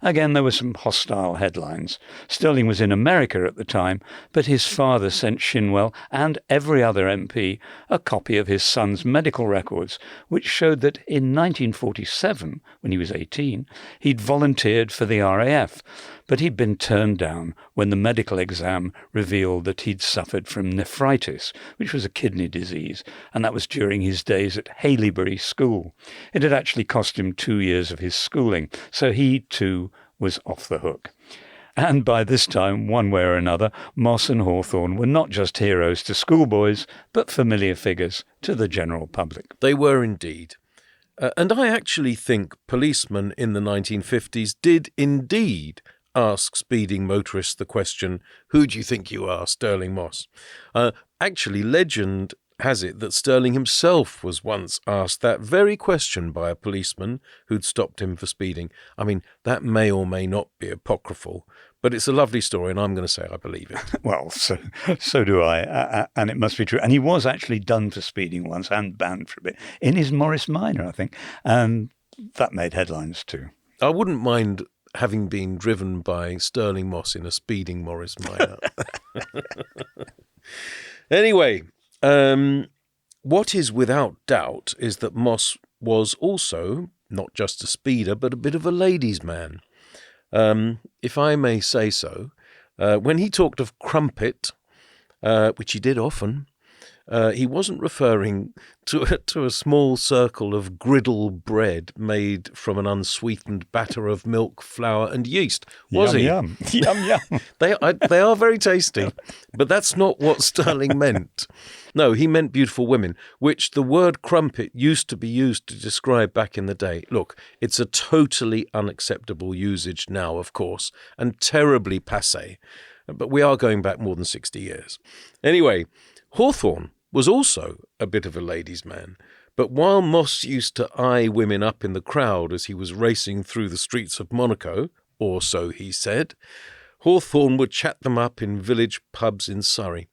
Again, there were some hostile headlines. Stirling was in America at the time, but his father sent Shinwell and every other MP a copy of his son's medical records, which showed that in 1947, when he was 18, he'd volunteered for the RAF, but he'd been turned down when the medical exam revealed that he'd suffered from nephritis, which was a kidney disease, and that was during his days at Haileybury School. It had actually cost him 2 years of his schooling, so he, too, was off the hook. And by this time, one way or another, Moss and Hawthorn were not just heroes to schoolboys, but familiar figures to the general public. They were indeed. And I actually think policemen in the 1950s did indeed ask speeding motorists the question, "Who do you think you are, Stirling Moss?" Actually, legend has it that Stirling himself was once asked that very question by a policeman who'd stopped him for speeding. I mean, that may or may not be apocryphal, but it's a lovely story, and I'm going to say I believe it. Well, so do I, and it must be true. And he was actually done for speeding once and banned for a bit in his Morris Minor, I think, and that made headlines too. I wouldn't mind having been driven by Stirling Moss in a speeding Morris Minor. Anyway, what is without doubt is that Moss was also not just a speeder, but a bit of a ladies' man. If I may say so, when he talked of crumpet, which he did often, he wasn't referring to a small circle of griddle bread made from an unsweetened batter of milk, flour and yeast, was he? Yum, yum. They are very tasty, but that's not what Stirling meant. No, he meant beautiful women, which the word crumpet used to be used to describe back in the day. Look, it's a totally unacceptable usage now, of course, and terribly passé, but we are going back more than 60 years. Anyway, Hawthorn was also a bit of a ladies' man, but while Moss used to eye women up in the crowd as he was racing through the streets of Monaco, or so he said, Hawthorn would chat them up in village pubs in Surrey.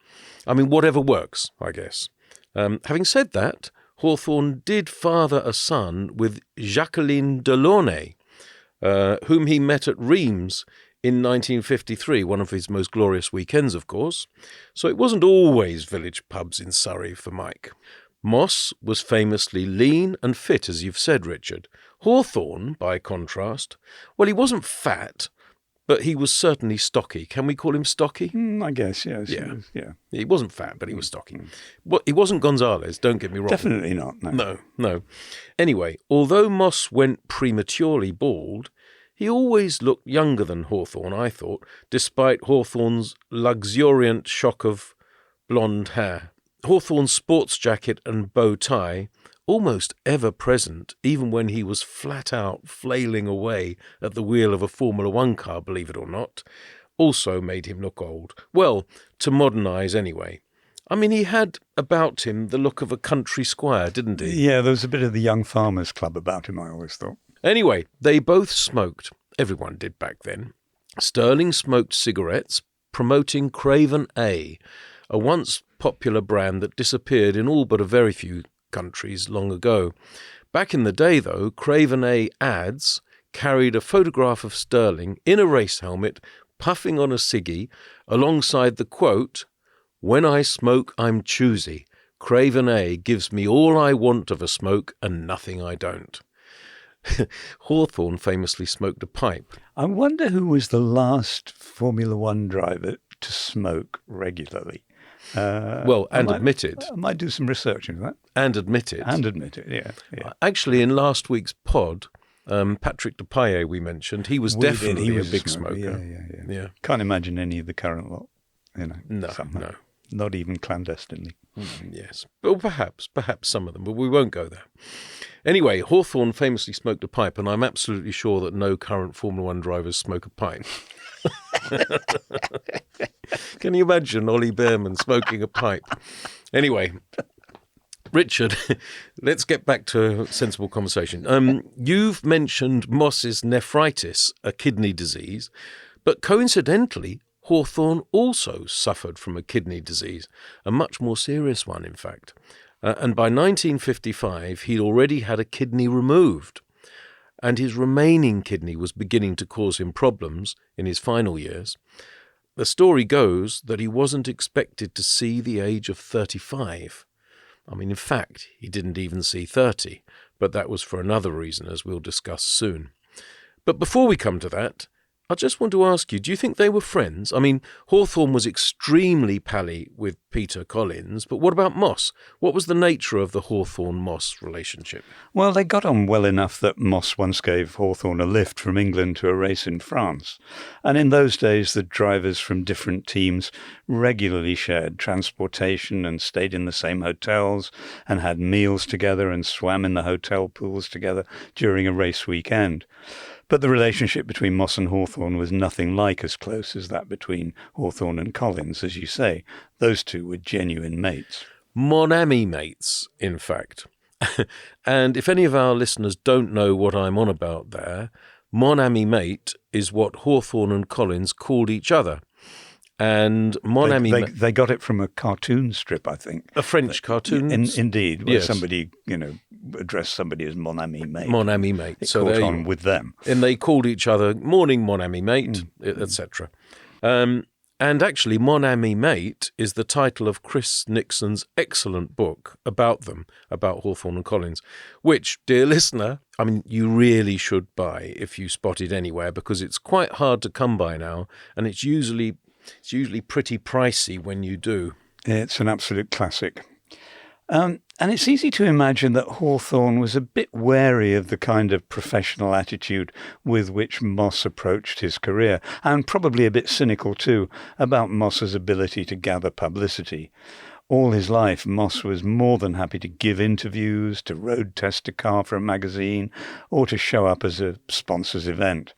I mean, whatever works, I guess. Having said that, Hawthorn did father a son with Jacqueline Delaunay, whom he met at Reims in 1953, one of his most glorious weekends, of course. So it wasn't always village pubs in Surrey for Mike. Moss was famously lean and fit, as you've said, Richard. Hawthorn, by contrast, well, he wasn't fat, but he was certainly stocky. Can we call him stocky? I guess, yes. Yeah. Yeah. He wasn't fat, but he was stocky. Well, he wasn't Gonzales, don't get me wrong. Definitely not, no. No. Anyway, although Moss went prematurely bald, he always looked younger than Hawthorn, I thought, despite Hawthorn's luxuriant shock of blonde hair. Hawthorn's sports jacket and bow tie, almost ever present, even when he was flat out flailing away at the wheel of a Formula One car, believe it or not, also made him look old. Well, to modernise anyway. I mean, he had about him the look of a country squire, didn't he? Yeah, there was a bit of the Young Farmers Club about him, I always thought. Anyway, they both smoked. Everyone did back then. Stirling smoked cigarettes, promoting Craven A, a once popular brand that disappeared in all but a very few countries long ago. Back in the day, though, Craven A ads carried a photograph of Stirling in a race helmet, puffing on a ciggy, alongside the quote, "When I smoke, I'm choosy. Craven A gives me all I want of a smoke and nothing I don't." Hawthorn famously smoked a pipe. I wonder who was the last Formula One driver to smoke regularly. Admitted. I might do some research into that. And admitted, yeah. Actually, in last week's pod, Patrick Depailler we mentioned, he was definitely a big smoker. Yeah. Can't imagine any of the current lot, No. Not even clandestinely. Yes. Well, perhaps some of them, but we won't go there. Anyway, Hawthorn famously smoked a pipe, and I'm absolutely sure that no current Formula One drivers smoke a pipe. Can you imagine Ollie Behrman smoking a pipe? Anyway, Richard, let's get back to a sensible conversation. You've mentioned Moss's nephritis, a kidney disease, but coincidentally, Hawthorn also suffered from a kidney disease, a much more serious one, in fact. And by 1955, he'd already had a kidney removed, and his remaining kidney was beginning to cause him problems in his final years. The story goes that he wasn't expected to see the age of 35. I mean, in fact, he didn't even see 30, but that was for another reason, as we'll discuss soon. But before we come to that, I just want to ask you, do you think they were friends? I mean, Hawthorn was extremely pally with Peter Collins, but what about Moss? What was the nature of the Hawthorn-Moss relationship? Well, they got on well enough that Moss once gave Hawthorn a lift from England to a race in France. And in those days, the drivers from different teams regularly shared transportation and stayed in the same hotels and had meals together and swam in the hotel pools together during a race weekend. But the relationship between Moss and Hawthorn was nothing like as close as that between Hawthorn and Collins, as you say. Those two were genuine mates. Mon ami mates, in fact. And if any of our listeners don't know what I'm on about there, mon ami mate is what Hawthorn and Collins called each other. And mon ami mate... They got it from a cartoon strip, I think. A French cartoon? Indeed, where yes. Somebody, addressed somebody as mon ami mate. Mon ami mate. It caught on with them. And they called each other, morning mon ami mate, etc. And actually, Mon Ami Mate is the title of Chris Nixon's excellent book about them, about Hawthorn and Collins, which, dear listener, I mean, you really should buy if you spot it anywhere, because it's quite hard to come by now, and it's usually pretty pricey when you do. It's an absolute classic. And it's easy to imagine that Hawthorn was a bit wary of the kind of professional attitude with which Moss approached his career, and probably a bit cynical too about Moss's ability to gather publicity. All his life, Moss was more than happy to give interviews, to road test a car for a magazine, or to show up as a sponsor's event.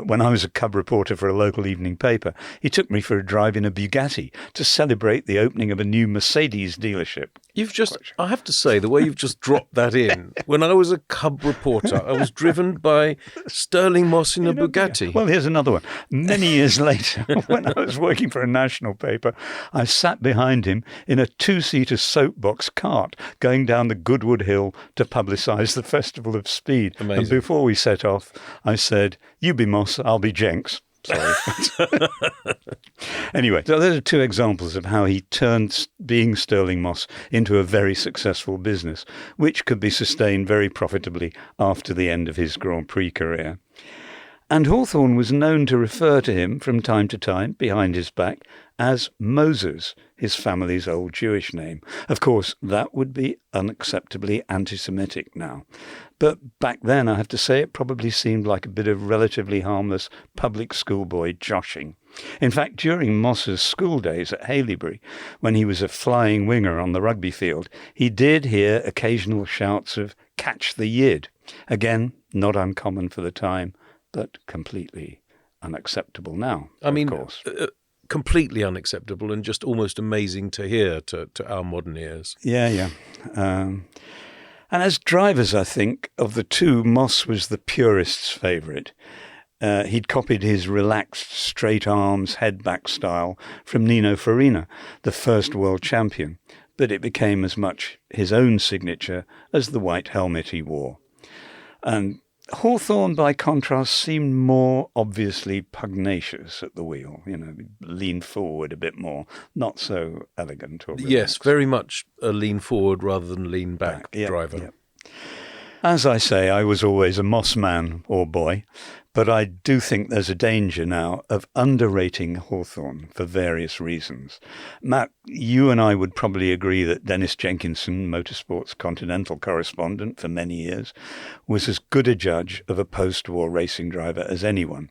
When I was a cub reporter for a local evening paper, he took me for a drive in a Bugatti to celebrate the opening of a new Mercedes dealership. I have to say, the way you've just dropped that in, when I was a cub reporter, I was driven by Stirling Moss in a Bugatti. Well, here's another one. Many years later, when I was working for a national paper, I sat behind him in a 2-seater soapbox cart going down the Goodwood Hill to publicise the Festival of Speed. Amazing. And before we set off, I said, "You be Moss, I'll be Jenks." Sorry. Anyway, so those are two examples of how he turned being Stirling Moss into a very successful business, which could be sustained very profitably after the end of his Grand Prix career. And Hawthorn was known to refer to him from time to time, behind his back, as Moses, his family's old Jewish name. Of course, that would be unacceptably anti-Semitic now. But back then, I have to say, it probably seemed like a bit of relatively harmless public schoolboy joshing. In fact, during Moss's school days at Haileybury, when he was a flying winger on the rugby field, he did hear occasional shouts of "catch the yid." Again, not uncommon for the time, but completely unacceptable now, of course. Completely unacceptable and just almost amazing to hear to our modern ears. Yeah. And as drivers, I think, of the two, Moss was the purist's favourite. He'd copied his relaxed, straight arms, head-back style from Nino Farina, the first world champion, but it became as much his own signature as the white helmet he wore. And Hawthorn, by contrast, seemed more obviously pugnacious at the wheel, leaned forward a bit more, not so elegant or relaxed. Yes, very much a lean forward rather than lean back driver. Yep. As I say, I was always a Moss man or boy, but I do think there's a danger now of underrating Hawthorn for various reasons. Matt, you and I would probably agree that Dennis Jenkinson, Motorsport's Continental correspondent for many years, was as good a judge of a post-war racing driver as anyone.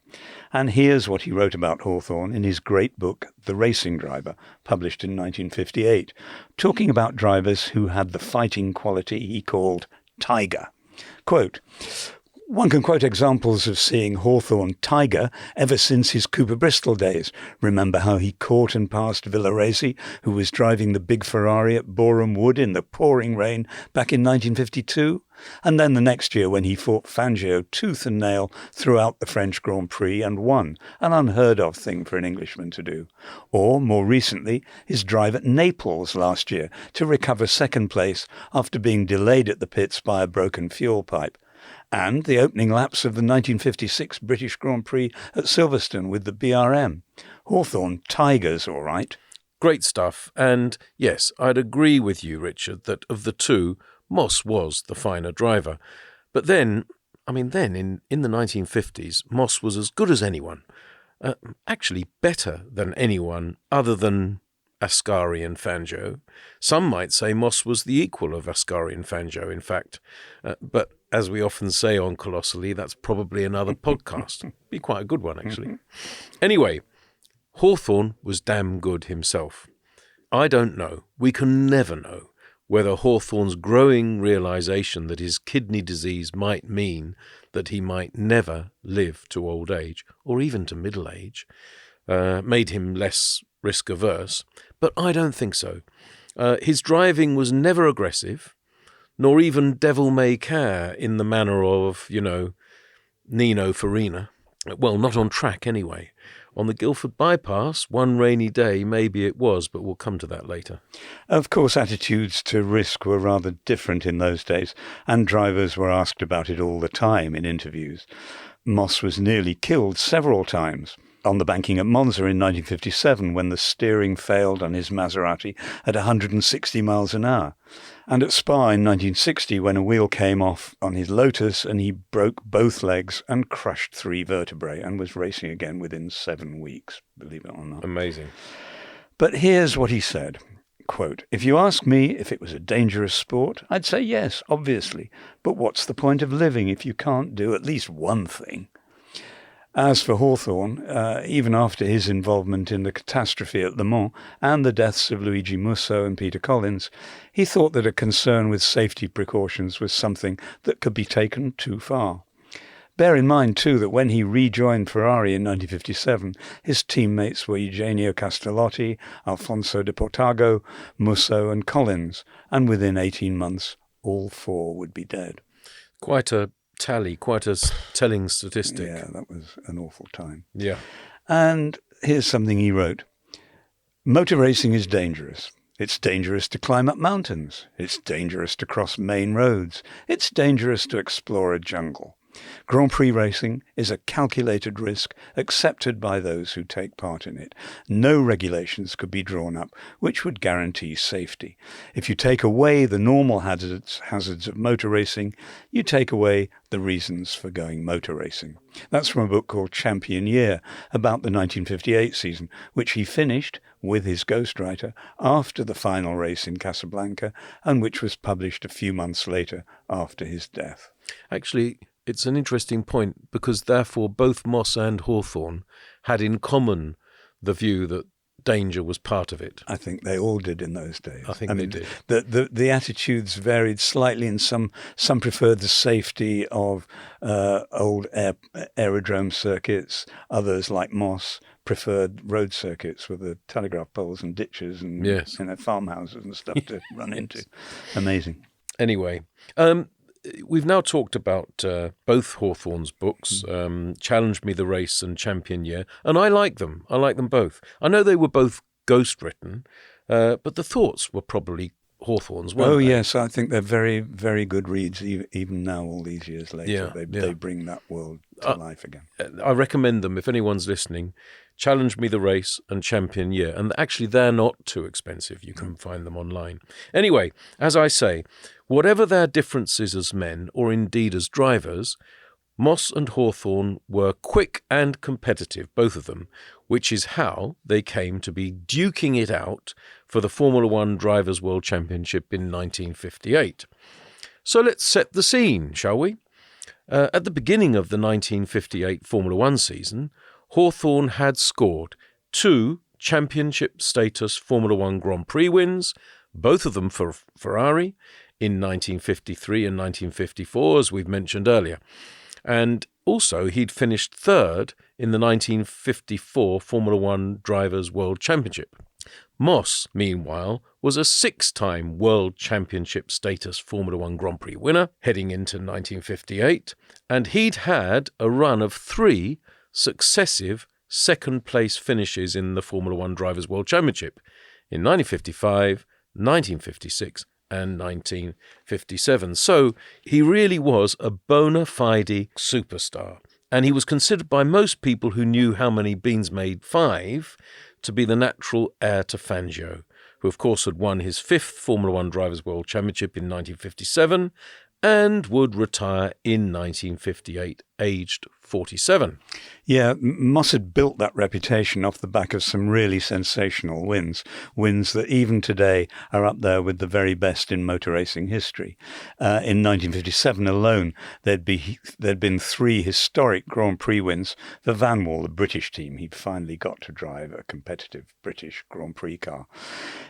And here's what he wrote about Hawthorn in his great book, The Racing Driver, published in 1958, talking about drivers who had the fighting quality he called tiger. Quote, "One can quote examples of seeing Hawthorn tiger ever since his Cooper Bristol days. Remember how he caught and passed Villaresi, who was driving the big Ferrari at Boreham Wood in the pouring rain back in 1952? And then the next year when he fought Fangio tooth and nail throughout the French Grand Prix and won, an unheard of thing for an Englishman to do. Or, more recently, his drive at Naples last year to recover second place after being delayed at the pits by a broken fuel pipe. And the opening laps of the 1956 British Grand Prix at Silverstone with the BRM. Hawthorn tigers, all right." Great stuff. And yes, I'd agree with you, Richard, that of the two, Moss was the finer driver. But then in the 1950s, Moss was as good as anyone. Actually better than anyone other than Ascari and Fangio. Some might say Moss was the equal of Ascari and Fangio, in fact. But as we often say on Colossally, that's probably another podcast. Be quite a good one, actually. Anyway, Hawthorn was damn good himself. I don't know. We can never know whether Hawthorn's growing realization that his kidney disease might mean that he might never live to old age, or even to middle age, made him less risk-averse, but I don't think so. His driving was never aggressive, nor even devil-may-care in the manner of, Nino Farina. Well, not on track anyway. On the Guildford bypass, one rainy day, maybe it was, but we'll come to that later. Of course, attitudes to risk were rather different in those days, and drivers were asked about it all the time in interviews. Moss was nearly killed several times. On the banking at Monza in 1957 when the steering failed on his Maserati at 160 miles an hour. And at Spa in 1960 when a wheel came off on his Lotus and he broke both legs and crushed 3 vertebrae and was racing again within 7 weeks, believe it or not. Amazing. But here's what he said. quote, "If you ask me if it was a dangerous sport, I'd say yes, obviously. But what's the point of living if you can't do at least one thing?" As for Hawthorn, even after his involvement in the catastrophe at Le Mans and the deaths of Luigi Musso and Peter Collins, he thought that a concern with safety precautions was something that could be taken too far. Bear in mind, too, that when he rejoined Ferrari in 1957, his teammates were Eugenio Castellotti, Alfonso de Portago, Musso and Collins, and within 18 months, all four would be dead. Quite a tally, quite a telling statistic. Yeah, that was an awful time. Yeah. And here's something he wrote. "Motor racing is dangerous. It's dangerous to climb up mountains. It's dangerous to cross main roads. It's dangerous to explore a jungle. Grand Prix racing is a calculated risk accepted by those who take part in it. No regulations could be drawn up which would guarantee safety. If you take away the normal hazards of motor racing, you take away the reasons for going motor racing." That's from a book called Champion Year about the 1958 season, which he finished with his ghostwriter after the final race in Casablanca and which was published a few months later after his death. Actually, it's an interesting point because therefore both Moss and Hawthorn had in common the view that danger was part of it. I think they all did in those days. I think they did. The attitudes varied slightly, and some preferred the safety of old aerodrome circuits. Others, like Moss, preferred road circuits with the telegraph poles and ditches and farmhouses and stuff to run into. Amazing. Anyway, we've now talked about both Hawthorn's books, Challenge Me the Race and Champion Year, and I like them. I like them both. I know they were both ghost-written, but the thoughts were probably Hawthorn's, weren't they? Yes, I think they're very, very good reads, even now, all these years later. They bring that world to life again. I recommend them if anyone's listening. Challenge Me the Race and Champion Year. And actually, they're not too expensive. You can find them online. Anyway, as I say, whatever their differences as men, or indeed as drivers, Moss and Hawthorn were quick and competitive, both of them, which is how they came to be duking it out for the Formula One Drivers' World Championship in 1958. So let's set the scene, shall we? At the beginning of the 1958 Formula One season, Hawthorn had scored 2 championship status Formula One Grand Prix wins, both of them for Ferrari, in 1953 and 1954, as we've mentioned earlier. And also he'd finished third in the 1954 Formula One Drivers' World Championship. Moss, meanwhile, was a 6-time World Championship status Formula One Grand Prix winner heading into 1958, and he'd had a run of 3 successive second-place finishes in the Formula One Drivers' World Championship in 1955, 1956 and 1957. So he really was a bona fide superstar, and he was considered by most people who knew how many beans made 5 to be the natural heir to Fangio, who of course had won his 5th Formula One Drivers' World Championship in 1957 and would retire in 1958, aged 47. Yeah, Moss had built that reputation off the back of some really sensational wins that even today are up there with the very best in motor racing history. In 1957 alone, there'd been 3 historic Grand Prix wins for Van Wall, the British team. He'd finally got to drive a competitive British Grand Prix car.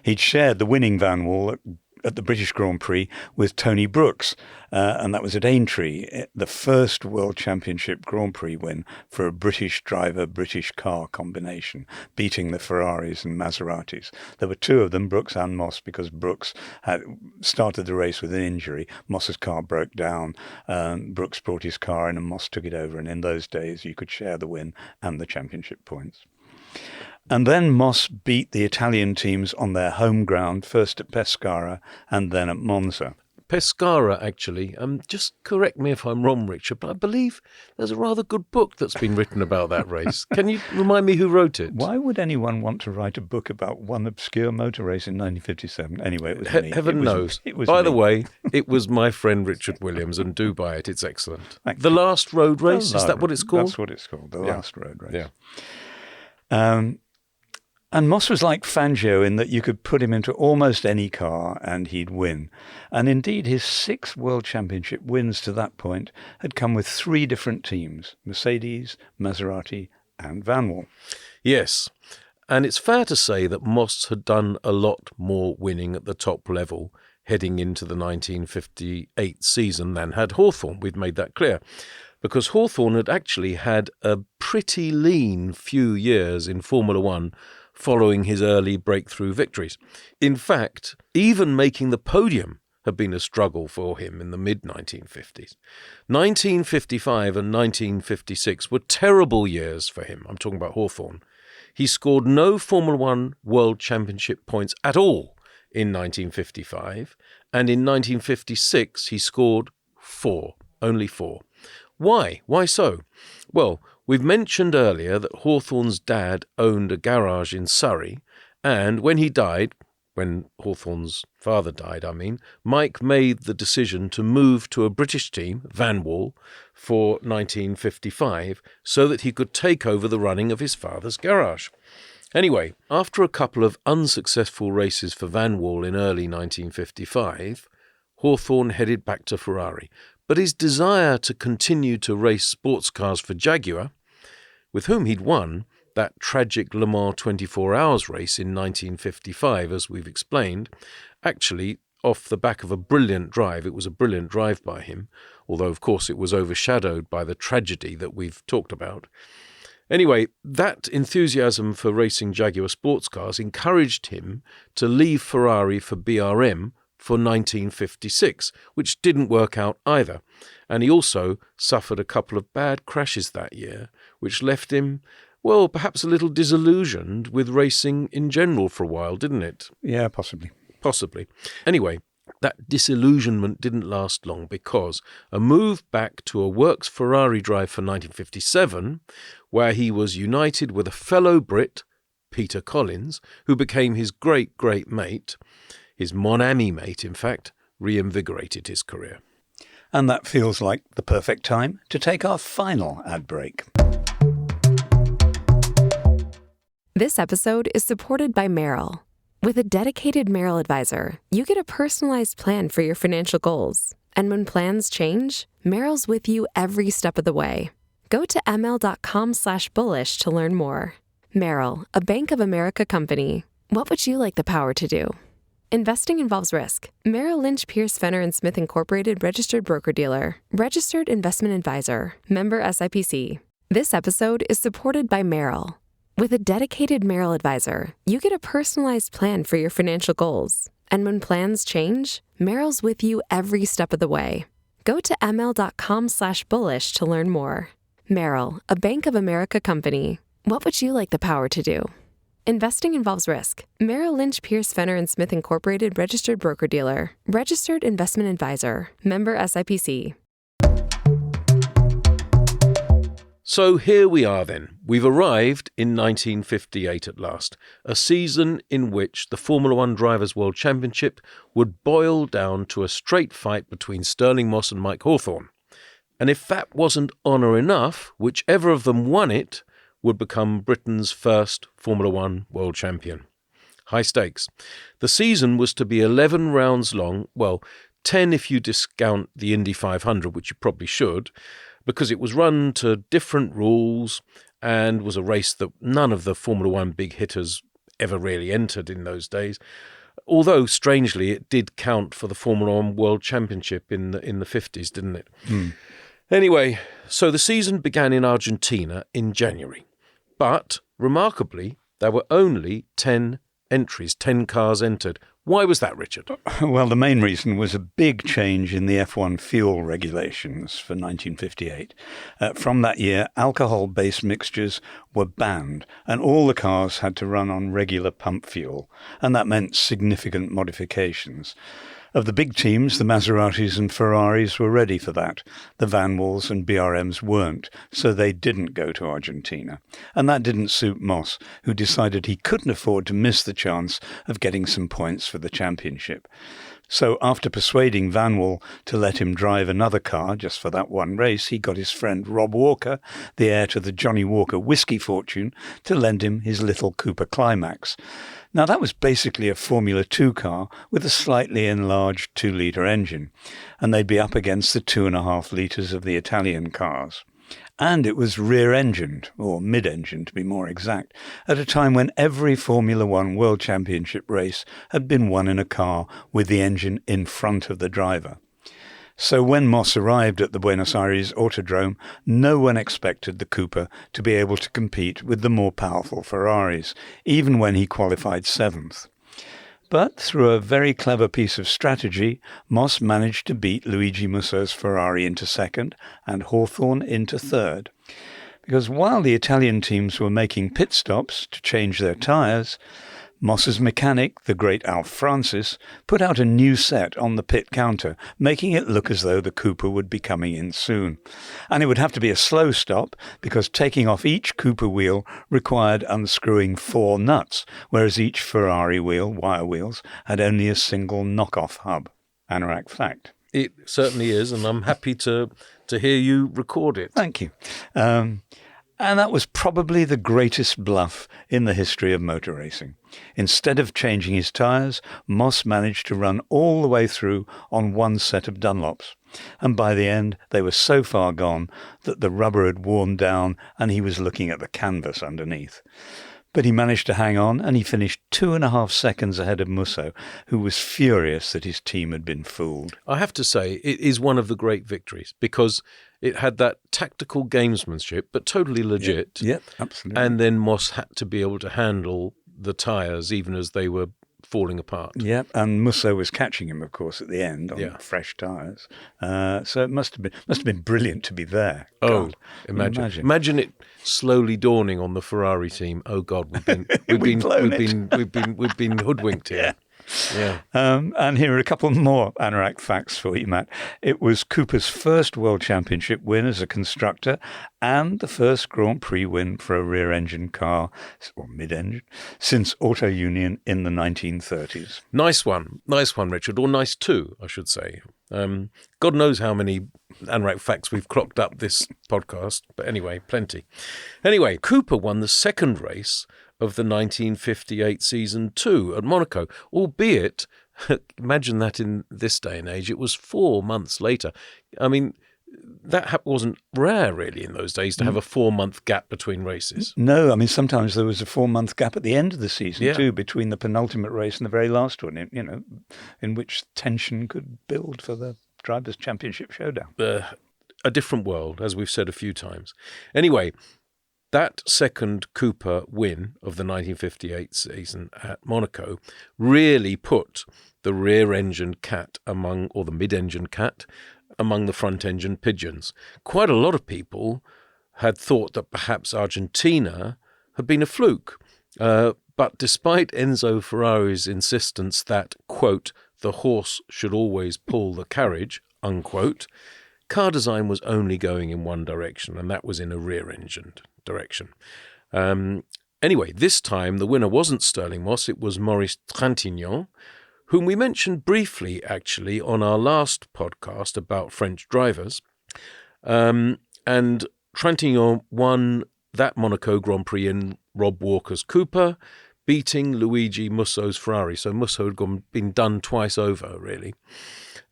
He'd shared the winning Van Wall at the British Grand Prix with Tony Brooks, and that was at Aintree, the first World Championship Grand Prix win for a British driver, British car combination, beating the Ferraris and Maseratis. There were 2 of them, Brooks and Moss, because Brooks had started the race with an injury. Moss's car broke down. Brooks brought his car in and Moss took it over, and in those days you could share the win and the championship points. And then Moss beat the Italian teams on their home ground, first at Pescara and then at Monza. Pescara, actually. Just correct me if I'm wrong, Richard, but I believe there's a rather good book that's been written about that race. Can you remind me who wrote it? Why would anyone want to write a book about one obscure motor race in 1957? Anyway, it was me. Heaven knows. By the way, it was my friend Richard Williams, and do buy it. It's excellent. The Last Road Race, is that what it's called? That's what it's called, The Last Road Race. Yeah. And Moss was like Fangio in that you could put him into almost any car and he'd win. And indeed, his 6 World Championship wins to that point had come with 3 different teams, Mercedes, Maserati and Van Wall. Yes, and it's fair to say that Moss had done a lot more winning at the top level heading into the 1958 season than had Hawthorn. We'd made that clear, because Hawthorn had actually had a pretty lean few years in Formula One following his early breakthrough victories. In fact, even making the podium had been a struggle for him in the mid-1950s. 1955 and 1956 were terrible years for him. I'm talking about Hawthorn. He scored no Formula One World Championship points at all in 1955, and in 1956 he scored 4, only 4. Why? Why so? Well, we've mentioned earlier that Hawthorn's dad owned a garage in Surrey, and when he died, when Hawthorn's father died, Mike made the decision to move to a British team, Van Wall, for 1955, so that he could take over the running of his father's garage. Anyway, after a couple of unsuccessful races for Van Wall in early 1955, Hawthorn headed back to Ferrari. But his desire to continue to race sports cars for Jaguar, with whom he'd won that tragic Le Mans 24 Hours race in 1955, as we've explained, actually off the back of a brilliant drive. It was a brilliant drive by him, although of course it was overshadowed by the tragedy that we've talked about. Anyway, that enthusiasm for racing Jaguar sports cars encouraged him to leave Ferrari for BRM for 1956, which didn't work out either. And he also suffered a couple of bad crashes that year, which left him, well, perhaps a little disillusioned with racing in general for a while, didn't it? Yeah, possibly. Possibly. Anyway, that disillusionment didn't last long, because a move back to a works Ferrari drive for 1957, where he was united with a fellow Brit, Peter Collins, who became his great mate, his mon ami mate, in fact, reinvigorated his career. And that feels like the perfect time to take our final ad break. This episode is supported by Merrill. With a dedicated Merrill advisor, you get a personalized plan for your financial goals. And when plans change, Merrill's with you every step of the way. Go to ml.com/bullish to learn more. Merrill, a Bank of America company. What would you like the power to do? Investing involves risk. Merrill Lynch Pierce Fenner & Smith Incorporated registered broker-dealer. Registered investment advisor. Member SIPC. This episode is supported by Merrill. With a dedicated Merrill advisor, you get a personalized plan for your financial goals. And when plans change, Merrill's with you every step of the way. Go to ml.com/bullish to learn more. Merrill, a Bank of America company. What would you like the power to do? Investing involves risk. Merrill Lynch Pierce Fenner & Smith Incorporated registered broker-dealer. Registered investment advisor. Member SIPC. So here we are then. We've arrived in 1958 at last, a season in which the Formula One Drivers' World Championship would boil down to a straight fight between Stirling Moss and Mike Hawthorn. And if that wasn't honour enough, whichever of them won it would become Britain's first Formula One world champion. High stakes. The season was to be 11 rounds long, well, 10 if you discount the Indy 500, which you probably should, because it was run to different rules and was a race that none of the Formula One big hitters ever really entered in those days. Although, strangely, it did count for the Formula One World Championship in the 50s, didn't it? Anyway, so the season began in Argentina in January. But, remarkably, there were only 10 entries, 10 cars entered. Why was that, Richard? Well, the main reason was a big change in the F1 fuel regulations for 1958. From that year, alcohol-based mixtures were banned, and all the cars had to run on regular pump fuel, and that meant significant modifications. Of the big teams, the Maseratis and Ferraris were ready for that. The Van Walls and BRMs weren't, so they didn't go to Argentina. And that didn't suit Moss, who decided he couldn't afford to miss the chance of getting some points for the championship. So after persuading Van Wall to let him drive another car just for that one race, he got his friend Rob Walker, the heir to the Johnny Walker whiskey fortune, to lend him his little Cooper Climax. Now, that was basically a Formula 2 car with a slightly enlarged 2-litre engine, and they'd be up against the 2.5 litres of the Italian cars. And it was rear-engined, or mid-engined to be more exact, at a time when every Formula 1 World Championship race had been won in a car with the engine in front of the driver. So when Moss arrived at the Buenos Aires Autodrome, no one expected the Cooper to be able to compete with the more powerful Ferraris, even when he qualified 7th. But through a very clever piece of strategy, Moss managed to beat Luigi Musso's Ferrari into 2nd and Hawthorn into 3rd. Because while the Italian teams were making pit stops to change their tyres, Moss's mechanic, the great Alf Francis, put out a new set on the pit counter, making it look as though the Cooper would be coming in soon. And it would have to be a slow stop, because taking off each Cooper wheel required unscrewing 4 nuts, whereas each Ferrari wheel, wire wheels, had only a single knock-off hub. Anorak fact. It certainly is, and I'm happy to hear you record it. Thank you. And that was probably the greatest bluff in the history of motor racing. Instead of changing his tyres, Moss managed to run all the way through on one set of Dunlops. And by the end, they were so far gone that the rubber had worn down and he was looking at the canvas underneath. But he managed to hang on, and he finished 2.5 seconds ahead of Musso, who was furious that his team had been fooled. I have to say, it is one of the great victories, because it had that tactical gamesmanship, but totally legit. Yep, absolutely. And then Moss had to be able to handle the tyres even as they were falling apart. Yep, and Musso was catching him, of course, at the end on fresh tyres. So it must have been brilliant to be there. God, imagine it slowly dawning on the Ferrari team. Oh God, we've been hoodwinked here. Yeah. And here are a couple more Anorak facts for you, Matt. It was Cooper's first World Championship win as a constructor and the first Grand Prix win for a rear-engine car, or mid-engine, since Auto Union in the 1930s. Nice one, Richard, or nice too, I should say. God knows how many Anorak facts we've clocked up this podcast, but anyway, plenty. Anyway, Cooper won the second race of the 1958 season too at Monaco, albeit, imagine that in this day and age, it was 4 months later. I mean, that wasn't rare really in those days to have a 4-month gap between races. No, I mean, sometimes there was a 4-month gap at the end of the season too, between the penultimate race and the very last one, in which tension could build for the Drivers' Championship showdown. A different world, as we've said a few times. Anyway, that second Cooper win of the 1958 season at Monaco really put the rear-engine cat or the mid-engine cat among the front-engine pigeons. Quite a lot of people had thought that perhaps Argentina had been a fluke. But despite Enzo Ferrari's insistence that, quote, the horse should always pull the carriage, unquote, car design was only going in one direction, and that was in a rear-engined direction. Anyway, this time the winner wasn't Stirling Moss, it was Maurice Trintignant, whom we mentioned briefly, actually, on our last podcast about French drivers. And Trintignant won that Monaco Grand Prix in Rob Walker's Cooper, beating Luigi Musso's Ferrari. So Musso had been done twice over, really.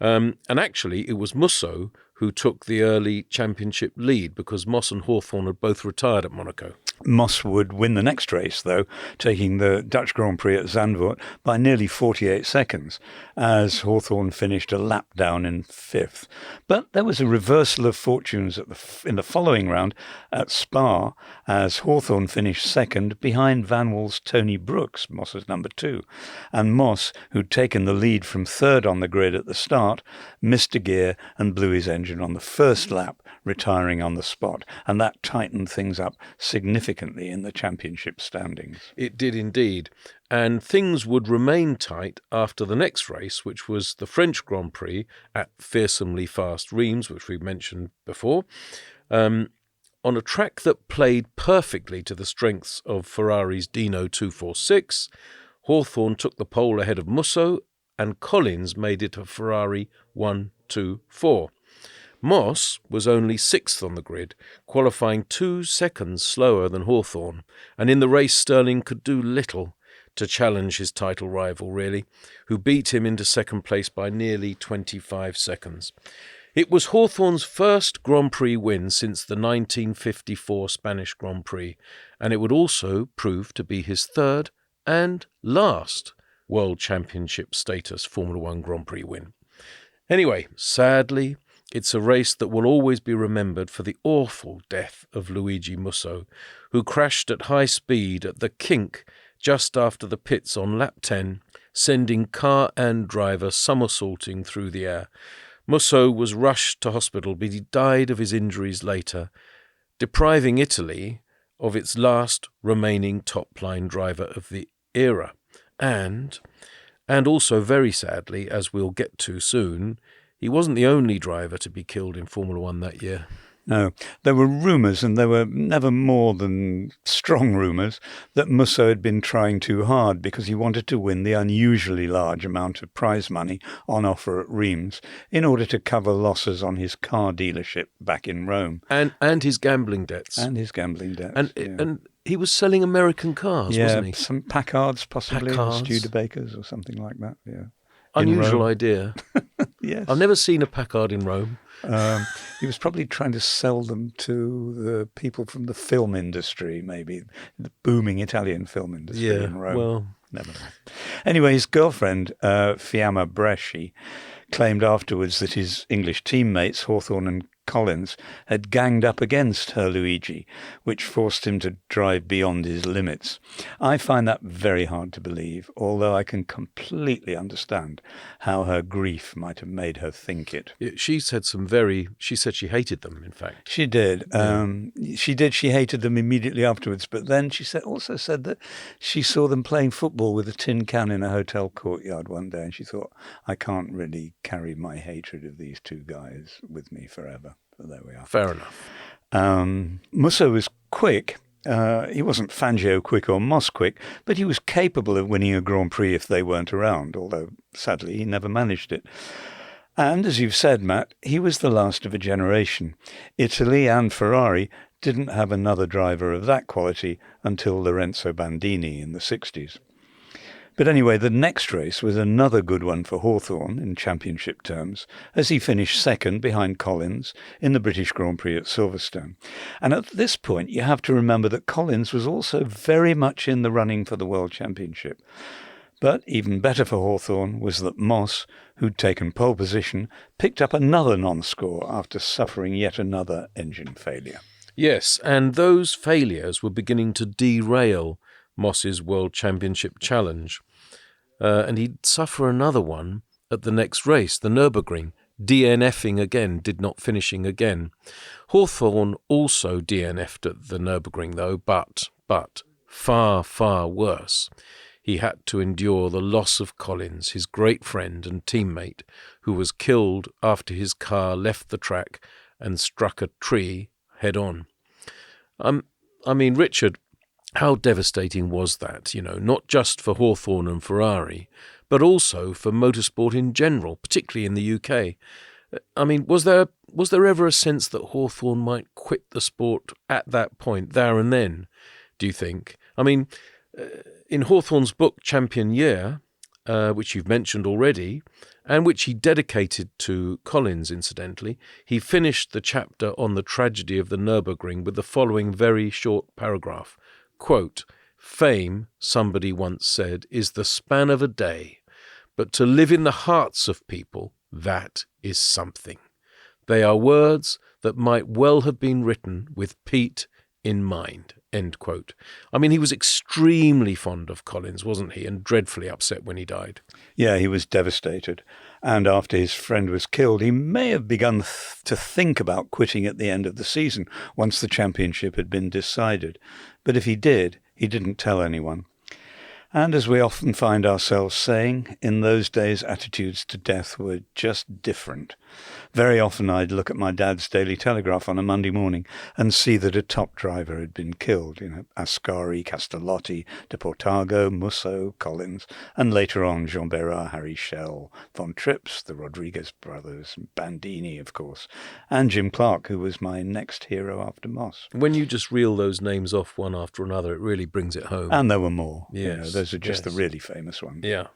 And actually, it was Musso who took the early championship lead because Moss and Hawthorn had both retired at Monaco. Moss would win the next race, though, taking the Dutch Grand Prix at Zandvoort by nearly 48 seconds, as Hawthorn finished a lap down in 5th. But there was a reversal of fortunes in the following round at Spa, as Hawthorn finished 2nd behind Van Wall's Tony Brooks, Moss's number 2. And Moss, who'd taken the lead from 3rd on the grid at the start, missed a gear and blew his engine on the first lap, retiring on the spot, and that tightened things up significantly in the championship standings. It did indeed, and things would remain tight after the next race, which was the French Grand Prix at fearsomely fast Reims, which we mentioned before, on a track that played perfectly to the strengths of Ferrari's Dino 246. Hawthorn took the pole ahead of Musso, and Collins made it a Ferrari 1-2-4. Moss was only 6th on the grid, qualifying 2 seconds slower than Hawthorn, and in the race Stirling could do little to challenge his title rival, really, who beat him into second place by nearly 25 seconds. It was Hawthorn's first Grand Prix win since the 1954 Spanish Grand Prix, and it would also prove to be his third and last World Championship status Formula One Grand Prix win. Anyway, sadly, it's a race that will always be remembered for the awful death of Luigi Musso, who crashed at high speed at the kink just after the pits on lap 10, sending car and driver somersaulting through the air. Musso was rushed to hospital, but he died of his injuries later, depriving Italy of its last remaining top-line driver of the era. And also, very sadly, as we'll get to soon, he wasn't the only driver to be killed in Formula One that year. No, there were rumours, and there were never more than strong rumours, that Musso had been trying too hard because he wanted to win the unusually large amount of prize money on offer at Reims in order to cover losses on his car dealership back in Rome. And his gambling debts. And he was selling American cars, wasn't he? Some Packards, possibly, Packards. Studebakers or something like that, yeah. Unusual idea. Yes. I've never seen a Packard in Rome. He was probably trying to sell them to the people from the film industry, maybe the booming Italian film industry in Rome. Well, never mind. Anyway, his girlfriend, Fiamma Bresci, claimed afterwards that his English teammates, Hawthorn and Collins, had ganged up against her Luigi, which forced him to drive beyond his limits. I find that very hard to believe, although I can completely understand how her grief might have made her think it. She said she hated them, in fact. She did. She hated them immediately afterwards, but then she also said that she saw them playing football with a tin can in a hotel courtyard one day, and she thought, I can't really carry my hatred of these two guys with me forever. So there we are. Fair enough. Musso was quick. He wasn't Fangio quick or Moss quick, but he was capable of winning a Grand Prix if they weren't around, although sadly he never managed it. And as you've said, Matt, he was the last of a generation. Italy and Ferrari didn't have another driver of that quality until Lorenzo Bandini in the 60s. But anyway, the next race was another good one for Hawthorn in championship terms, as he finished second behind Collins in the British Grand Prix at Silverstone. And at this point, you have to remember that Collins was also very much in the running for the World Championship. But even better for Hawthorn was that Moss, who'd taken pole position, picked up another non-score after suffering yet another engine failure. Yes, and those failures were beginning to derail Moss's World Championship challenge. And he'd suffer another one at the next race, the Nürburgring, DNFing again, did not finishing again. Hawthorn also DNF'd at the Nürburgring, though, but far, far worse. He had to endure the loss of Collins, his great friend and teammate, who was killed after his car left the track and struck a tree head-on. Richard, how devastating was that, not just for Hawthorn and Ferrari, but also for motorsport in general, particularly in the UK? Was there ever a sense that Hawthorn might quit the sport at that point, there and then, do you think? In Hawthorn's book Champion Year, which you've mentioned already, and which he dedicated to Collins, incidentally, he finished the chapter on the tragedy of the Nürburgring with the following very short paragraph. Quote, "Fame, somebody once said, is the span of a day, but to live in the hearts of people, that is something. They are words that might well have been written with Pete in mind." End quote. He was extremely fond of Collins, wasn't he, and dreadfully upset when he died. Yeah, he was devastated. And after his friend was killed, he may have begun to think about quitting at the end of the season, once the championship had been decided. But if he did, he didn't tell anyone. And as we often find ourselves saying, in those days attitudes to death were just different. Very often I'd look at my dad's Daily Telegraph on a Monday morning and see that a top driver had been killed. Ascari, Castellotti, De Portago, Musso, Collins, and later on Jean Bérard, Harry Schell, Von Trips, the Rodriguez brothers, Bandini, of course, and Jim Clark, who was my next hero after Moss. When you just reel those names off one after another, it really brings it home. And there were more. Yes. Those are just the really famous ones. Yeah.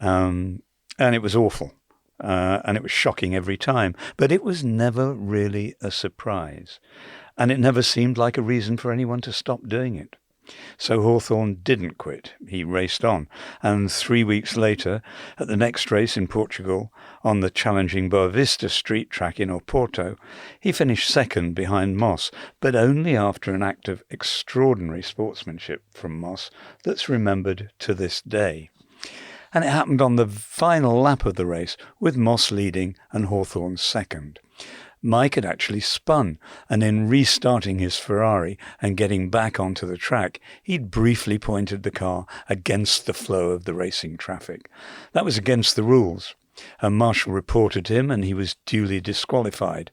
And it was awful. And it was shocking every time. But it was never really a surprise. And it never seemed like a reason for anyone to stop doing it. So Hawthorn didn't quit. He raced on. And 3 weeks later, at the next race in Portugal, on the challenging Boa Vista street track in Oporto, he finished second behind Moss, but only after an act of extraordinary sportsmanship from Moss that's remembered to this day. And it happened on the final lap of the race, with Moss leading and Hawthorn second. Mike had actually spun, and in restarting his Ferrari and getting back onto the track, he'd briefly pointed the car against the flow of the racing traffic. That was against the rules. A marshal reported him, and he was duly disqualified.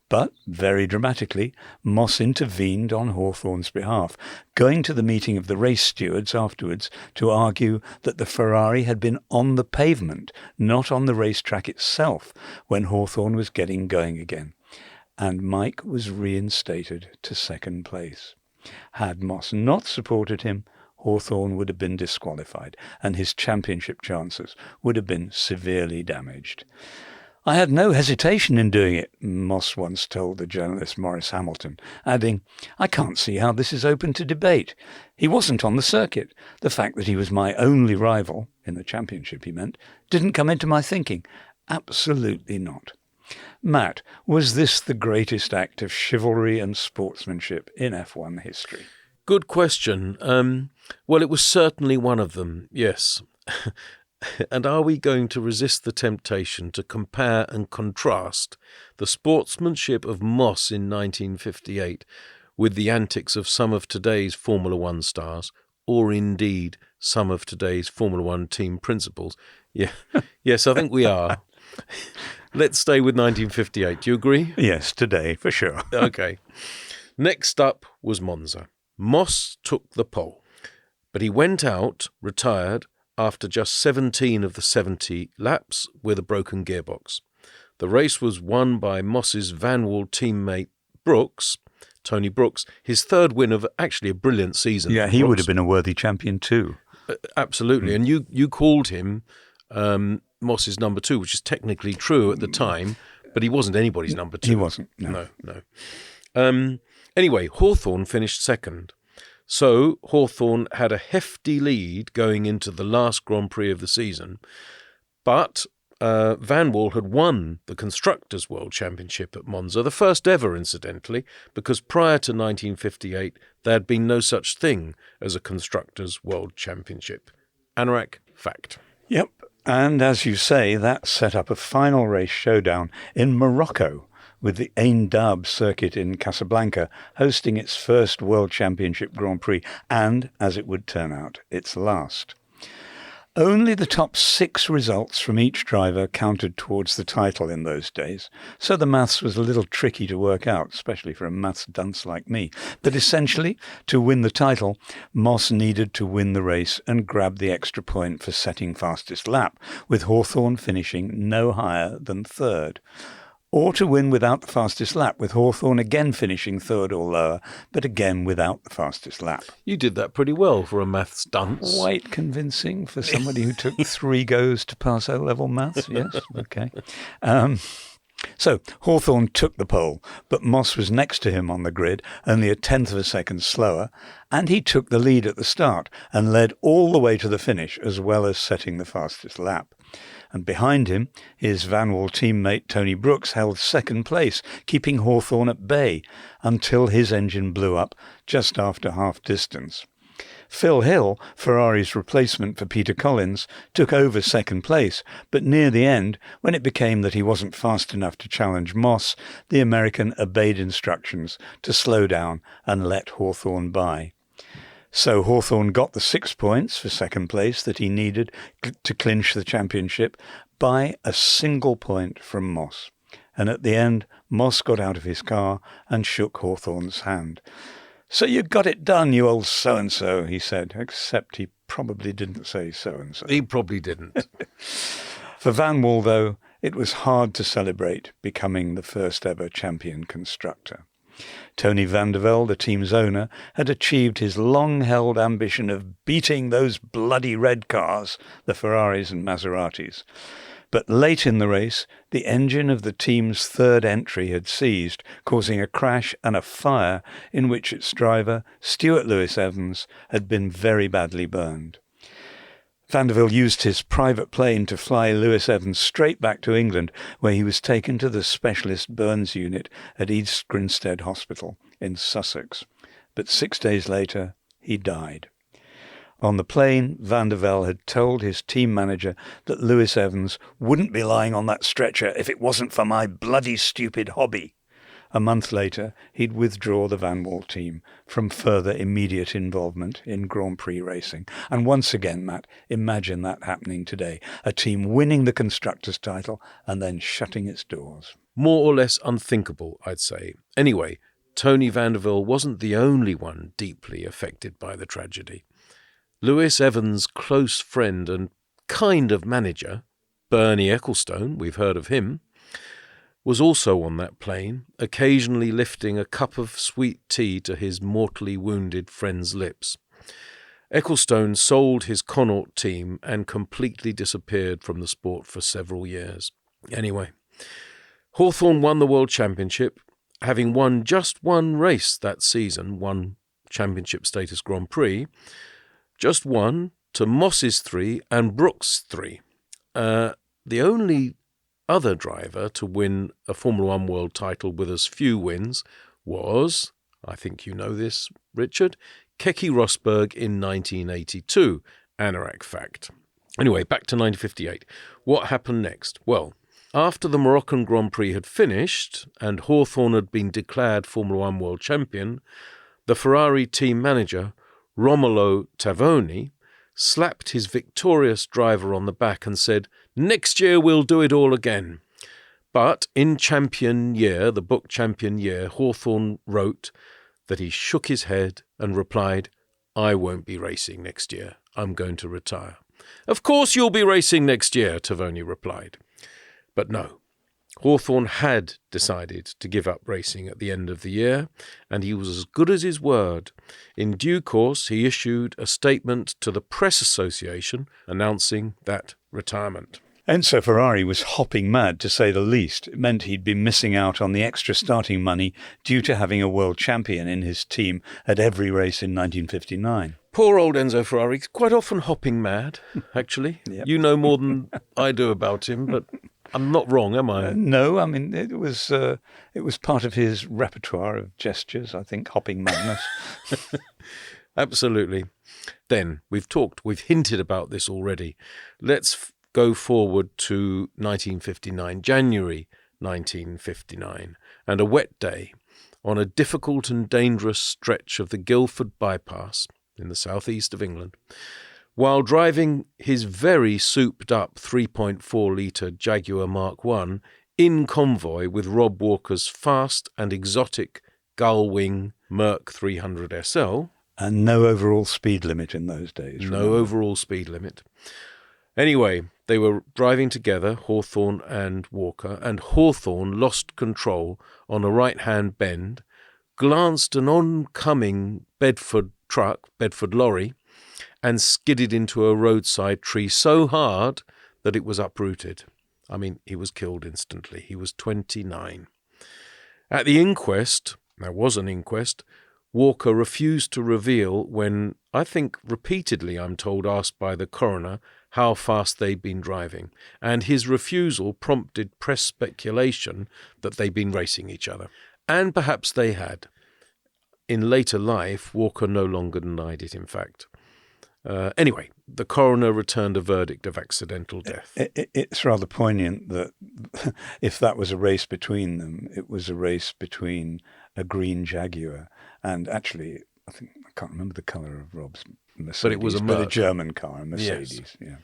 But, very dramatically, Moss intervened on Hawthorn's behalf, going to the meeting of the race stewards afterwards to argue that the Ferrari had been on the pavement, not on the racetrack itself, when Hawthorn was getting going again. And Mike was reinstated to second place. Had Moss not supported him, Hawthorn would have been disqualified, and his championship chances would have been severely damaged. I had no hesitation in doing it, Moss once told the journalist Maurice Hamilton, adding, "I can't see how this is open to debate. He wasn't on the circuit. The fact that he was my only rival, in the championship he meant, didn't come into my thinking. Absolutely not." Matt, was this the greatest act of chivalry and sportsmanship in F1 history? Good question. Well, it was certainly one of them, yes. And are we going to resist the temptation to compare and contrast the sportsmanship of Moss in 1958 with the antics of some of today's Formula One stars, or indeed some of today's Formula One team principals? Yeah. Yes, I think we are. Let's stay with 1958. Do you agree? Yes, today, for sure. Okay. Next up was Monza. Moss took the pole, but he went out, retired, after just 17 of the 70 laps with a broken gearbox. The race was won by Moss's Vanwall teammate Brooks, Tony Brooks, his third win of actually a brilliant season. Yeah, he would have been a worthy champion too. Absolutely. And you called him Moss's number two, which is technically true at the time, but he wasn't anybody's number two. He wasn't, no. Anyway, Hawthorn finished second. So Hawthorn had a hefty lead going into the last Grand Prix of the season, but Vanwall had won the Constructors' World Championship at Monza, the first ever, incidentally, because prior to 1958 there had been no such thing as a Constructors' World Championship. Anorak, fact. Yep, and as you say, that set up a final race showdown in Morocco, with the Ain Dab circuit in Casablanca hosting its first World Championship Grand Prix and, as it would turn out, its last. Only the top 6 results from each driver counted towards the title in those days, so the maths was a little tricky to work out, especially for a maths dunce like me. But essentially, to win the title, Moss needed to win the race and grab the extra point for setting fastest lap, with Hawthorn finishing no higher than third. Or to win without the fastest lap, with Hawthorn again finishing third or lower, but again without the fastest lap. You did that pretty well for a maths dunce. Quite convincing for somebody who took 3 goes to pass O-level maths, yes, okay. So Hawthorn took the pole, but Moss was next to him on the grid, only a tenth of a second slower, and he took the lead at the start and led all the way to the finish, as well as setting the fastest lap. And behind him, his Vanwall teammate Tony Brooks held second place, keeping Hawthorn at bay until his engine blew up just after half distance. Phil Hill, Ferrari's replacement for Peter Collins, took over second place, but near the end, when it became that he wasn't fast enough to challenge Moss, the American obeyed instructions to slow down and let Hawthorn by. So Hawthorn got the 6 points for second place that he needed to clinch the championship by a single point from Moss. And at the end, Moss got out of his car and shook Hawthorn's hand. "So you got it done, you old so-and-so," he said, except he probably didn't say so-and-so. He probably didn't. For Van Wall, though, it was hard to celebrate becoming the first ever champion constructor. Tony van der Velde, the team's owner, had achieved his long-held ambition of beating those bloody red cars, the Ferraris and Maseratis. But late in the race, the engine of the team's third entry had seized, causing a crash and a fire in which its driver, Stuart Lewis-Evans, had been very badly burned. Van der Velde used his private plane to fly Lewis-Evans straight back to England, where he was taken to the specialist burns unit at East Grinstead Hospital in Sussex. But 6 days later, he died. On the plane, Van der Velde had told his team manager that Lewis-Evans wouldn't be lying on that stretcher if it wasn't for my bloody stupid hobby. A month later, he'd withdraw the Van Wall team from further immediate involvement in Grand Prix racing. And once again, Matt, imagine that happening today. A team winning the constructors' title and then shutting its doors. More or less unthinkable, I'd say. Anyway, Tony van der Velde wasn't the only one deeply affected by the tragedy. Lewis-Evans' close friend and kind of manager, Bernie Ecclestone, we've heard of him, was also on that plane, occasionally lifting a cup of sweet tea to his mortally wounded friend's lips. Ecclestone sold his Connaught team and completely disappeared from the sport for several years. Anyway, Hawthorn won the World Championship, having won just one race that season, one championship status Grand Prix, just one to Moss's 3 and Brooks' 3. The only other driver to win a Formula One world title with as few wins was, I think you know this, Richard, Keke Rosberg in 1982. Anorak fact. Anyway, back to 1958. What happened next? Well, after the Moroccan Grand Prix had finished and Hawthorn had been declared Formula One world champion, the Ferrari team manager, Romolo Tavoni, slapped his victorious driver on the back and said, "Next year we'll do it all again." But in Champion Year, the book Champion Year, Hawthorn wrote that he shook his head and replied, "I won't be racing next year. I'm going to retire." "Of course you'll be racing next year," Tavoni replied. But no. Hawthorn had decided to give up racing at the end of the year, and he was as good as his word. In due course, he issued a statement to the Press Association announcing that retirement. Enzo Ferrari was hopping mad, to say the least. It meant he'd been missing out on the extra starting money due to having a world champion in his team at every race in 1959. Poor old Enzo Ferrari, quite often hopping mad, actually. Yep. You know more than I do about him, but I'm not wrong, am I? No, I mean, it was part of his repertoire of gestures, I think, hopping madness. Absolutely. Then, we've hinted about this already. Let's go forward to 1959, January 1959, and a wet day on a difficult and dangerous stretch of the Guildford Bypass in the southeast of England. While driving his very souped-up 3.4-litre Jaguar Mark I in convoy with Rob Walker's fast and exotic gull-wing Merc 300 SL. And no overall speed limit in those days. No overall speed limit. Anyway, they were driving together, Hawthorn and Walker, and Hawthorn lost control on a right-hand bend, glanced an oncoming Bedford lorry, and skidded into a roadside tree so hard that it was uprooted. I mean, he was killed instantly. He was 29. At the inquest, there was an inquest, Walker refused to reveal when, I think repeatedly, I'm told, asked by the coroner how fast they'd been driving, and his refusal prompted press speculation that they'd been racing each other. And perhaps they had. In later life, Walker no longer denied it, in fact. Anyway, the coroner returned a verdict of accidental death. It's rather poignant that if that was a race between them, it was a race between a green Jaguar and actually I can't remember the colour of Rob's Mercedes, but it was a German car, a Mercedes. Yes. Yeah.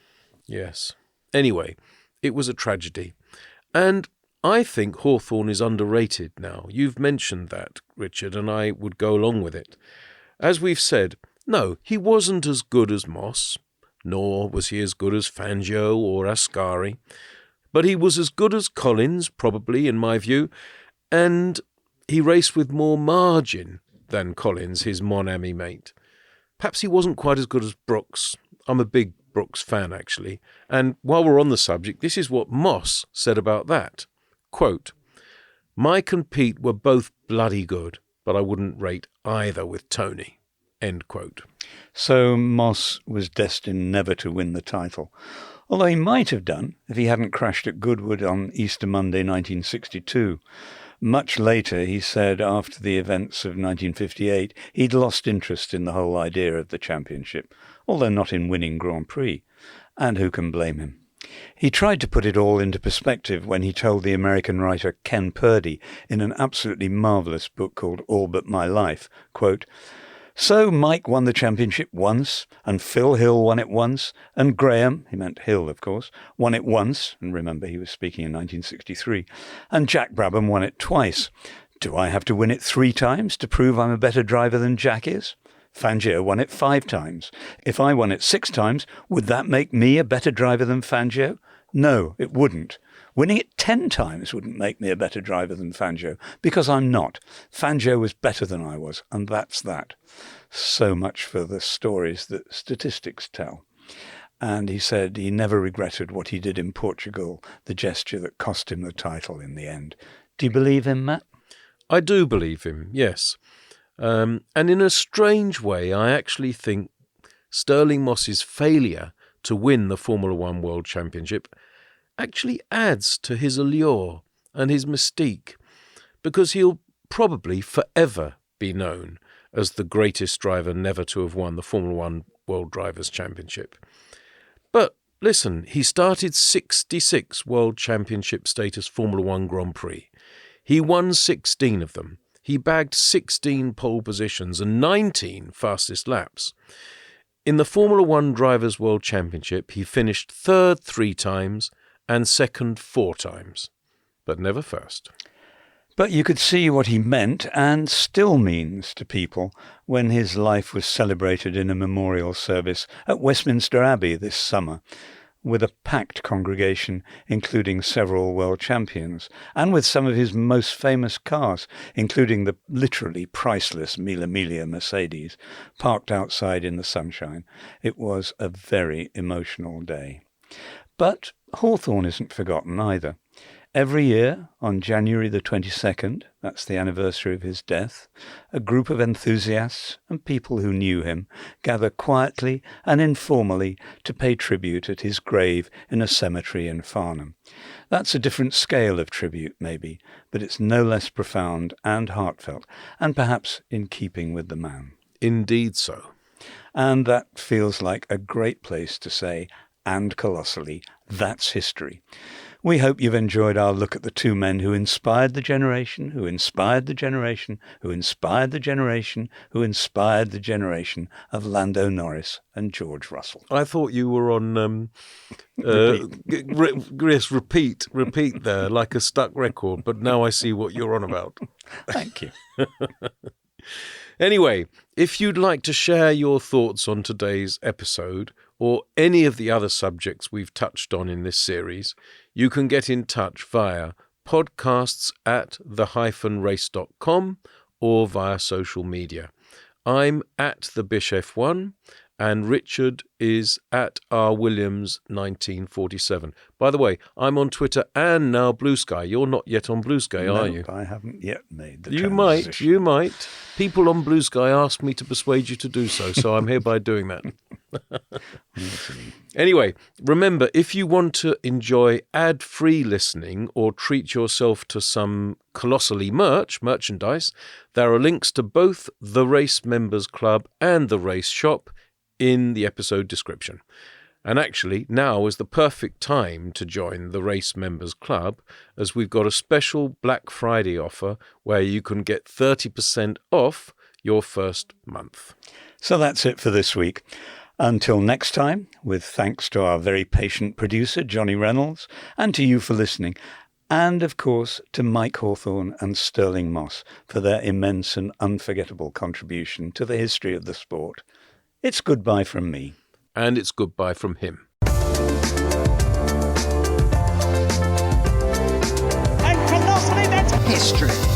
Yes. Anyway, it was a tragedy. And I think Hawthorn is underrated now. You've mentioned that, Richard, and I would go along with it. As we've said, no, he wasn't as good as Moss, nor was he as good as Fangio or Ascari, but he was as good as Collins, probably, in my view, and he raced with more margin than Collins, his Mon Ami mate. Perhaps he wasn't quite as good as Brooks. I'm a big Brooks fan, actually. And while we're on the subject, this is what Moss said about that. Quote, "Mike and Pete were both bloody good, but I wouldn't rate either with Tony." End quote. So Moss was destined never to win the title, although he might have done if he hadn't crashed at Goodwood on Easter Monday 1962. Much later, he said after the events of 1958, he'd lost interest in the whole idea of the championship, although not in winning Grand Prix. And who can blame him? He tried to put it all into perspective when he told the American writer Ken Purdy in an absolutely marvellous book called All But My Life, quote, "So Mike won the championship once, and Phil Hill won it once, and Graham," he meant Hill, of course, "won it once," and remember he was speaking in 1963, "and Jack Brabham won it twice. Do I have to win it 3 times to prove I'm a better driver than Jack is? Fangio won it 5 times. If I won it 6 times, would that make me a better driver than Fangio? No, it wouldn't. Winning it 10 times wouldn't make me a better driver than Fangio, because I'm not. Fangio was better than I was, and that's that." So much for the stories that statistics tell. And he said he never regretted what he did in Portugal, the gesture that cost him the title in the end. Do you believe him, Matt? I do believe him, yes. And in a strange way, I actually think Stirling Moss's failure to win the Formula One World Championship actually adds to his allure and his mystique, because he'll probably forever be known as the greatest driver never to have won the Formula One World Drivers' Championship. But listen, he started 66 World Championship status Formula One Grand Prix. He won 16 of them. He bagged 16 pole positions and 19 fastest laps. In the Formula One Drivers' World Championship, he finished 3rd 3 times and 2nd 4 times, but never first. But you could see what he meant and still means to people when his life was celebrated in a memorial service at Westminster Abbey this summer, with a packed congregation including several world champions, and with some of his most famous cars, including the literally priceless Mille Miglia Mercedes, parked outside in the sunshine. It was a very emotional day. But Hawthorn isn't forgotten either. Every year, on January the 22nd, that's the anniversary of his death, a group of enthusiasts and people who knew him gather quietly and informally to pay tribute at his grave in a cemetery in Farnham. That's a different scale of tribute, maybe, but it's no less profound and heartfelt, and perhaps in keeping with the man. Indeed so. And that feels like a great place to say, and colossally, that's history. We hope you've enjoyed our look at the 2 men who inspired the generation, who inspired the generation, who inspired the generation, who inspired the generation of Lando Norris and George Russell. I thought you were on repeat there, like a stuck record, but now I see what you're on about. Thank you. Anyway, if you'd like to share your thoughts on today's episode or any of the other subjects we've touched on in this series, you can get in touch via podcasts@the-race.com or via social media. I'm at the BishF1 and Richard is at rwilliams1947. By the way, I'm on Twitter and now Blue Sky. You're not yet on Blue Sky, are you? I haven't yet made the transition. You might. People on Blue Sky asked me to persuade you to do so I'm hereby doing that. Anyway, remember, if you want to enjoy ad-free listening or treat yourself to some Colossally merchandise, there are links to both the Race Members Club and the Race Shop in the episode description. And actually, now is the perfect time to join the Race Members Club, as we've got a special Black Friday offer where you can get 30% off your first month. So that's it for this week. Until next time, with thanks to our very patient producer, Johnny Reynolds, and to you for listening, and of course to Mike Hawthorn and Stirling Moss for their immense and unforgettable contribution to the history of the sport. It's goodbye from me. And it's goodbye from him. And Colossally, that's history.